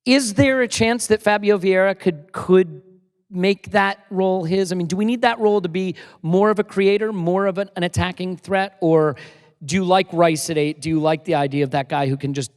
Is there a chance that Fabio Vieira could make that role his? I mean, do we need that role to be more of a creator, more of an attacking threat? Or do you like Rice at 8? Do you like the idea of that guy who can just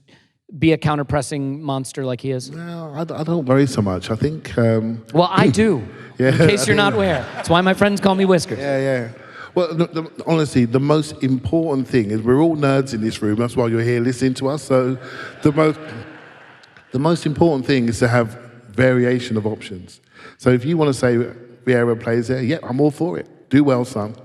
be a counter-pressing monster like he is? No, I don't worry so much. I think... well, I do, yeah, in case you're not aware. That's why my friends call me Whiskers. Yeah. Well, honestly, the most important thing is we're all nerds in this room. That's why you're here listening to us. So the most important thing is to have variation of options. So if you want to say Vieira plays there, yeah, I'm all for it. Do well, son.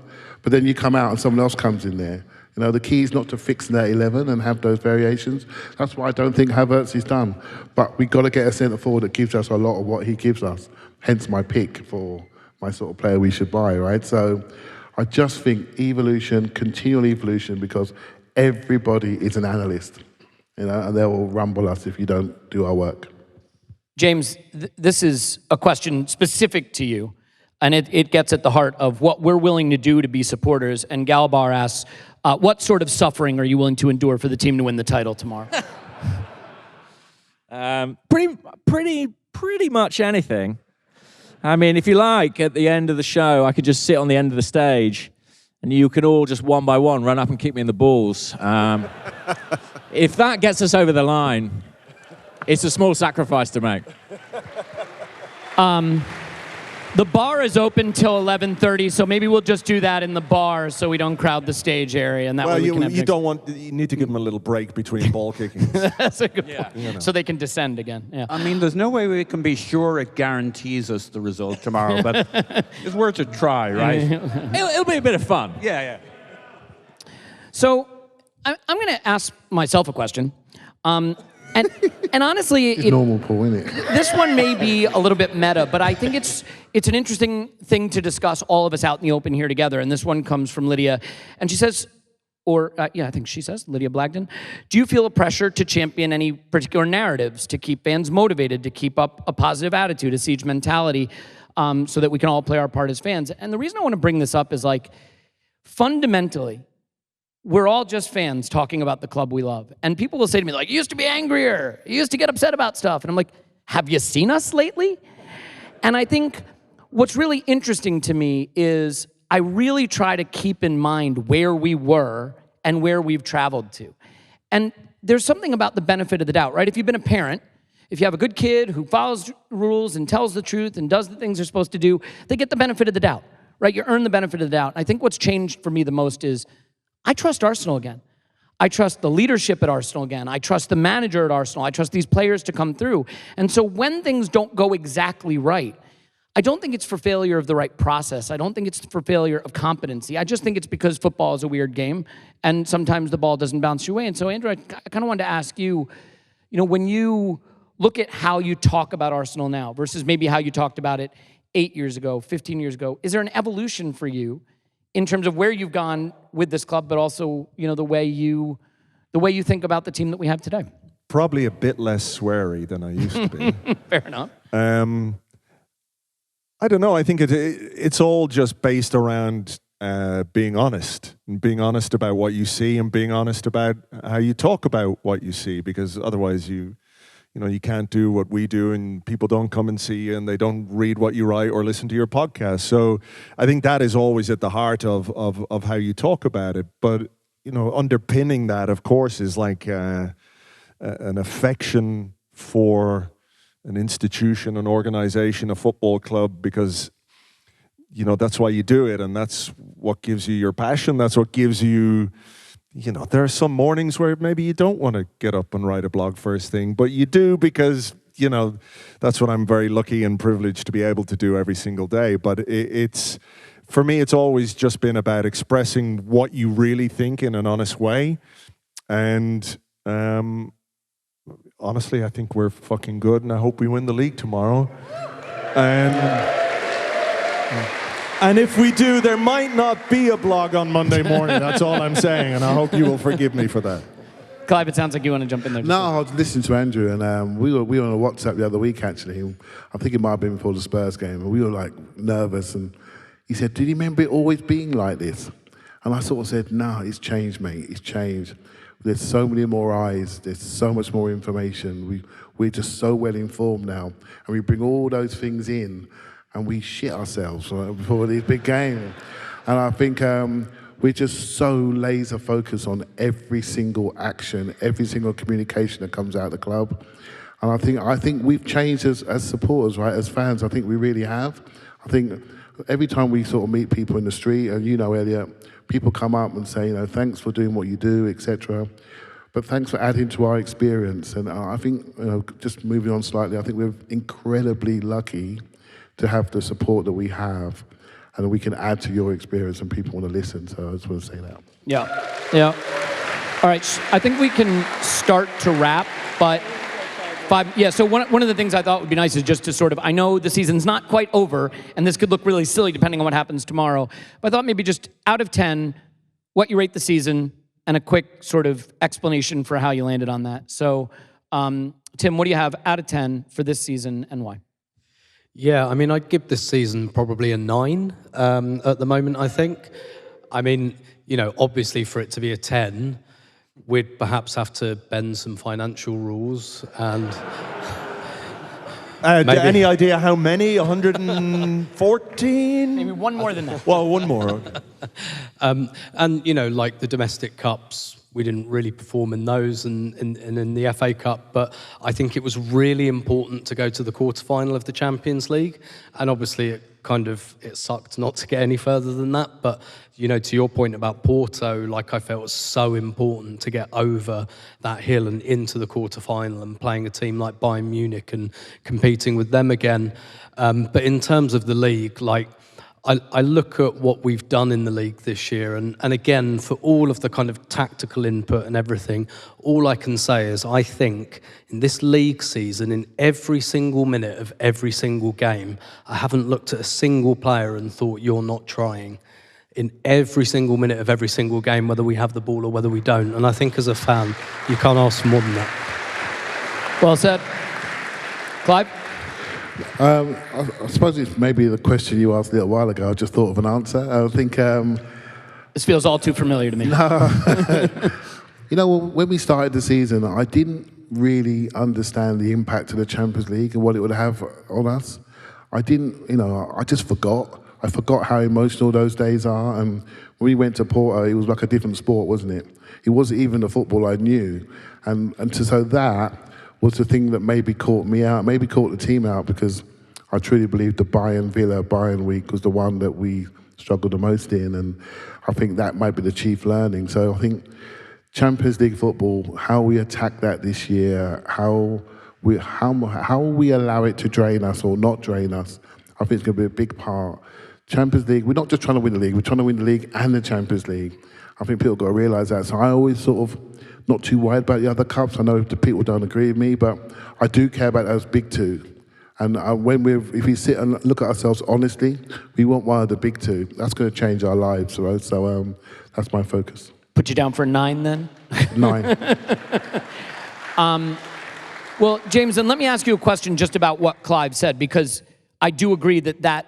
But then you come out and someone else comes in there. The key is not to fix that 11 and have those variations. That's why I don't think Havertz is done. But we've got to get a centre forward that gives us a lot of what he gives us. Hence my pick for my sort of player we should buy, right? So I just think continual evolution, because everybody is an analyst. And they will rumble us if you don't do our work. James, this is a question specific to you, and it gets at the heart of what we're willing to do to be supporters. And Galbar asks, what sort of suffering are you willing to endure for the team to win the title tomorrow? Pretty much anything. I mean, if you like, at the end of the show, I could just sit on the end of the stage, and you could all just one by one run up and kick me in the balls. If that gets us over the line, it's a small sacrifice to make. The bar is open till 11:30, so maybe we'll just do that in the bar so we don't crowd the stage area. And that way we can have you need to give them a little break between ball kickings. That's a good point. So they can descend again. Yeah. I mean, there's no way we can be sure it guarantees us the result tomorrow, but it's worth a try, right? It'll be a bit of fun. Yeah. So I'm going to ask myself a question. And honestly, It's normal, Paul, isn't it? This one may be a little bit meta, but I think it's an interesting thing to discuss all of us out in the open here together. And this one comes from Lydia. And she says, I think she says, Lydia Blagden, do you feel a pressure to champion any particular narratives, to keep fans motivated, to keep up a positive attitude, a siege mentality, so that we can all play our part as fans? And the reason I want to bring this up is, fundamentally, we're all just fans talking about the club we love. And people will say to me, you used to be angrier. You used to get upset about stuff. And I'm like, have you seen us lately? And I think what's really interesting to me is I really try to keep in mind where we were and where we've traveled to. And there's something about the benefit of the doubt, right? If you've been a parent, if you have a good kid who follows rules and tells the truth and does the things they're supposed to do, they get the benefit of the doubt, right? You earn the benefit of the doubt. I think what's changed for me the most is I trust Arsenal again. I trust the leadership at Arsenal again. I trust the manager at Arsenal. I trust these players to come through. And so when things don't go exactly right, I don't think it's for failure of the right process. I don't think it's for failure of competency. I just think it's because football is a weird game, and sometimes the ball doesn't bounce your way. And so, Andrew, I kind of wanted to ask you, when you look at how you talk about Arsenal now versus maybe how you talked about it 8 years ago, 15 years ago, is there an evolution for you in terms of where you've gone with this club, but also, the way you think about the team that we have today? Probably a bit less sweary than I used to be. Fair enough. I don't know. I think it's all just based around being honest and being honest about what you see and being honest about how you talk about what you see, because otherwise you can't do what we do and people don't come and see you and they don't read what you write or listen to your podcast. So I think that is always at the heart of how you talk about it. But, underpinning that, of course, is like an affection for an institution, an organization, a football club, because, that's why you do it. And that's what gives you your passion. That's what gives you, there are some mornings where maybe you don't want to get up and write a blog first thing, but you do because, that's what I'm very lucky and privileged to be able to do every single day. But it's, for me, it's always just been about expressing what you really think in an honest way. And, honestly, I think we're fucking good, and I hope we win the league tomorrow. And if we do, there might not be a blog on Monday morning. That's all I'm saying, and I hope you will forgive me for that. Clive, it sounds like you want to jump in there. No, I was listening to Andrew, and we were on a WhatsApp the other week, actually. I think it might have been before the Spurs game, and we were, nervous, and he said, "Do you remember it always being like this?" And I sort of said, "No, it's changed, mate. It's changed. There's so many more eyes. There's so much more information. We're just so well informed now, and we bring all those things in, and we shit ourselves before these big games. And I think we're just so laser focused on every single action, every single communication that comes out of the club. And I think we've changed as supporters, right? As fans, I think we really have. I think every time we sort of meet people in the street, and Elliot, people come up and say, thanks for doing what you do, etc. But thanks for adding to our experience. And I think, just moving on slightly, I think we're incredibly lucky to have the support that we have, and that we can add to your experience and people want to listen. So I just want to say that. Yeah. All right, I think we can start to wrap, but so one of the things I thought would be nice is just to sort of, I know the season's not quite over, and this could look really silly depending on what happens tomorrow, but I thought maybe just out of 10, what you rate the season, and a quick sort of explanation for how you landed on that. So, Tim, what do you have out of 10 for this season, and why? Yeah, I'd give this season probably a 9 at the moment, I think. Obviously for it to be a 10, we'd perhaps have to bend some financial rules and... any idea how many? 114? Maybe one more than that. Well, one more. Okay. And, like the domestic cups, we didn't really perform in those and in the FA Cup, but I think it was really important to go to the quarterfinal of the Champions League. And obviously it sucked not to get any further than that. But, to your point about Porto, I felt it was so important to get over that hill and into the quarterfinal and playing a team like Bayern Munich and competing with them again. But in terms of the league, I look at what we've done in the league this year, and again, for all of the kind of tactical input and everything, all I can say is I think in this league season, in every single minute of every single game, I haven't looked at a single player and thought, you're not trying. In every single minute of every single game, whether we have the ball or whether we don't. And I think as a fan, you can't ask for more than that. Well said. Clive? I suppose it's maybe the question you asked a little while ago. I just thought of an answer. I think... this feels all too familiar to me. When we started the season, I didn't really understand the impact of the Champions League and what it would have on us. I just forgot. I forgot how emotional those days are. And when we went to Porto, it was like a different sport, wasn't it? It wasn't even the football I knew. So that was the thing that maybe caught me out, maybe caught the team out, because I truly believe the Bayern week was the one that we struggled the most in. And I think that might be the chief learning. So I think Champions League football, how we attack that this year, how we allow it to drain us or not drain us, I think it's going to be a big part. Champions League, we're not just trying to win the league, we're trying to win the league and the Champions League. I think people got to realise that. So I always sort of not too worried about the other cups. I know the people don't agree with me, but I do care about those big two. And if we sit and look at ourselves honestly, we want one of the big two. That's going to change our lives, right? So that's my focus. Put you down for 9 then? 9. Well, James, and let me ask you a question just about what Clive said, because I do agree that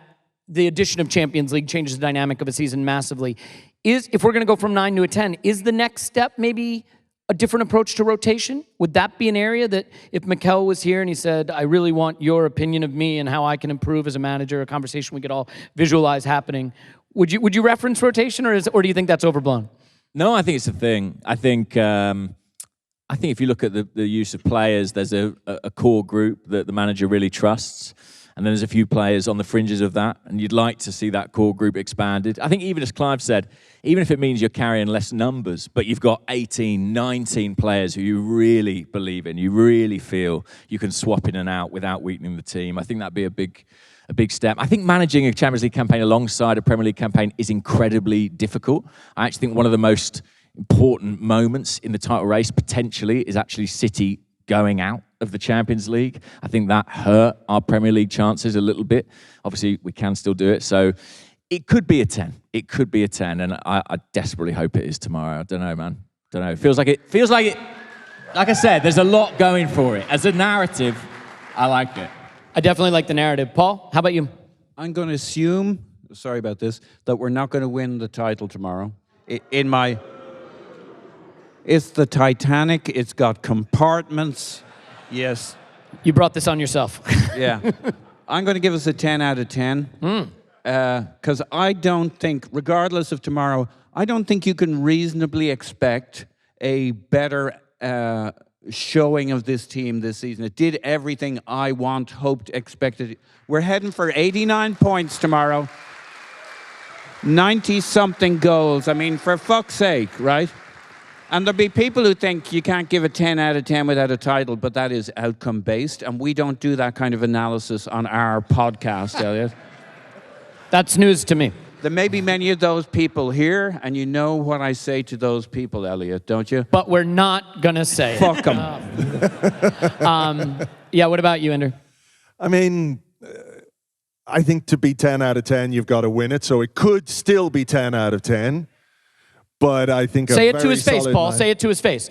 the addition of Champions League changes the dynamic of a season massively. If we're going to go from 9 to a 10, is the next step maybe a different approach to rotation? Would that be an area that if Mikel was here and he said, I really want your opinion of me and how I can improve as a manager, a conversation we could all visualize happening, would you reference rotation, or do you think that's overblown? No, I think it's a thing. I think if you look at the use of players, there's a core group that the manager really trusts. And then there's a few players on the fringes of that, and you'd like to see that core group expanded. I think even as Clive said, even if it means you're carrying less numbers, but you've got 18, 19 players who you really believe in, you really feel you can swap in and out without weakening the team, I think that'd be a big step. I think managing a Champions League campaign alongside a Premier League campaign is incredibly difficult. I actually think one of the most important moments in the title race, potentially, is actually City going out of the Champions League. I think that hurt our Premier League chances a little bit. Obviously, we can still do it. So it could be a 10. It could be a 10. And I desperately hope it is tomorrow. I don't know, man. Don't know. It feels like it. Like I said, there's a lot going for it. As a narrative, I like it. I definitely like the narrative. Paul, how about you? I'm going to assume, sorry about this, that we're not going to win the title tomorrow. It's the Titanic. It's got compartments. Yes. You brought this on yourself. Yeah. I'm going to give us a 10 out of 10. Because I don't think, regardless of tomorrow, I don't think you can reasonably expect a better showing of this team this season. It did everything I want, hoped, expected. We're heading for 89 points tomorrow. 90-something goals. I mean, for fuck's sake, right? And there'll be people who think you can't give a 10 out of 10 without a title, but that is outcome-based, and we don't do that kind of analysis on our podcast, Elliot. That's news to me. There may be many of those people here, and you know what I say to those people, Elliot, don't you? But we're not going to say Fuck them. Yeah, what about you, Ender? I mean, I think to be 10 out of 10, you've got to win it. So it could still be 10 out of 10. But I think say it to his face, Paul. Say it to his face.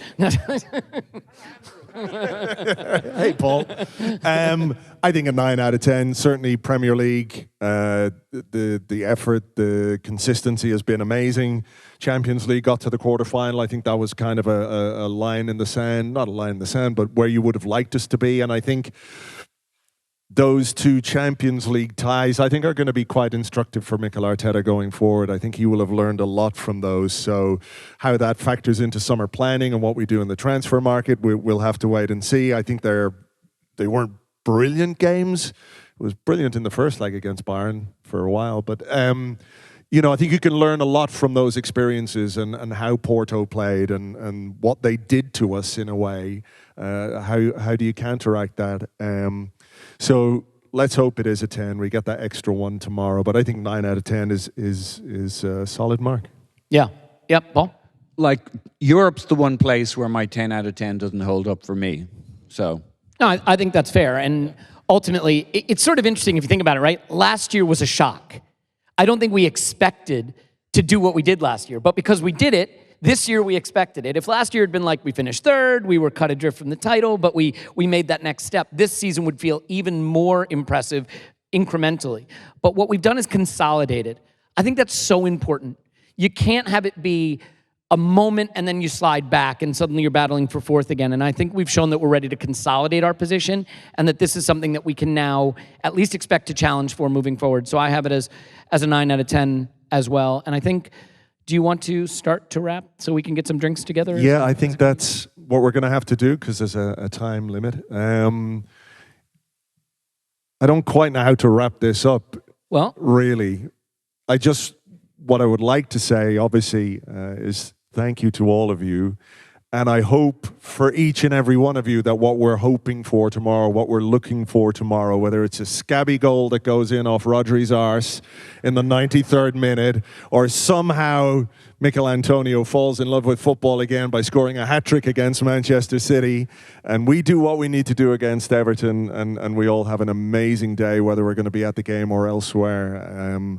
Hey, Paul. I think a 9 out of 10. Certainly, Premier League. The effort, the consistency has been amazing. Champions League got to the quarterfinal. I think that was kind of a line in the sand. Not a line in the sand, but where you would have liked us to be. And I think those two Champions League ties, I think, are going to be quite instructive for Mikel Arteta going forward. I think he will have learned a lot from those. So how that factors into summer planning and what we do in the transfer market, we'll have to wait and see. I think they weren't brilliant games. It was brilliant in the first leg against Bayern for a while. But, I think you can learn a lot from those experiences and how Porto played and what they did to us in a way. How do you counteract that? So let's hope it is a 10. We get that extra one tomorrow. But I think 9 out of 10 is a solid mark. Yeah. Yep, Paul? Like, Europe's the one place where my 10 out of 10 doesn't hold up for me. So. No, I think that's fair. And ultimately, it's sort of interesting if you think about it, right? Last year was a shock. I don't think we expected to do what we did last year. But because we did it, this year we expected it. If last year had been like we finished third, we were cut adrift from the title, but we made that next step, this season would feel even more impressive incrementally. But what we've done is consolidated. I think that's so important. You can't have it be a moment and then you slide back and suddenly you're battling for fourth again. And I think we've shown that we're ready to consolidate our position and that this is something that we can now at least expect to challenge for moving forward. So I have it as a 9 out of 10 as well. And I think, do you want to start to wrap so we can get some drinks together? Yeah, I think that's what we're going to have to do because there's a time limit. I don't quite know how to wrap this up. Well, really, what I would like to say, obviously, is thank you to all of you. And I hope for each and every one of you that what we're hoping for tomorrow, what we're looking for tomorrow, whether it's a scabby goal that goes in off Rodri's arse in the 93rd minute, or somehow Mikel Antonio falls in love with football again by scoring a hat-trick against Manchester City, and we do what we need to do against Everton, and we all have an amazing day, whether we're going to be at the game or elsewhere.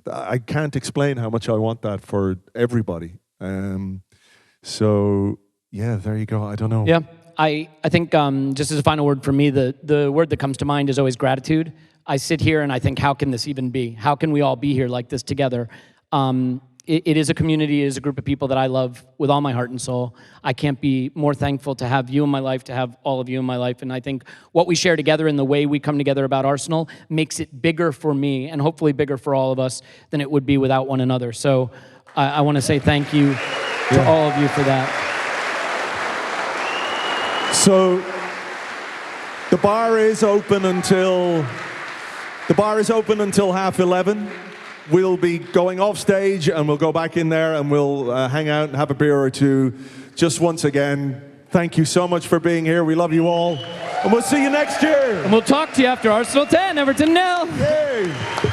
I can't explain how much I want that for everybody. So, yeah, there you go. I don't know. Yeah, I think just as a final word for me, the word that comes to mind is always gratitude. I sit here and I think, how can this even be? How can we all be here like this together? It is a community, it is a group of people that I love with all my heart and soul. I can't be more thankful to have you in my life, to have all of you in my life. And I think what we share together and the way we come together about Arsenal makes it bigger for me and hopefully bigger for all of us than it would be without one another. So I want to say thank you to all of you for that. So the bar is open until 11:30. We'll be going off stage and we'll go back in there and we'll hang out and have a beer or two. Just once again, thank you so much for being here. We love you all. And we'll see you next year. And we'll talk to you after Arsenal 10, Everton 0. Yay.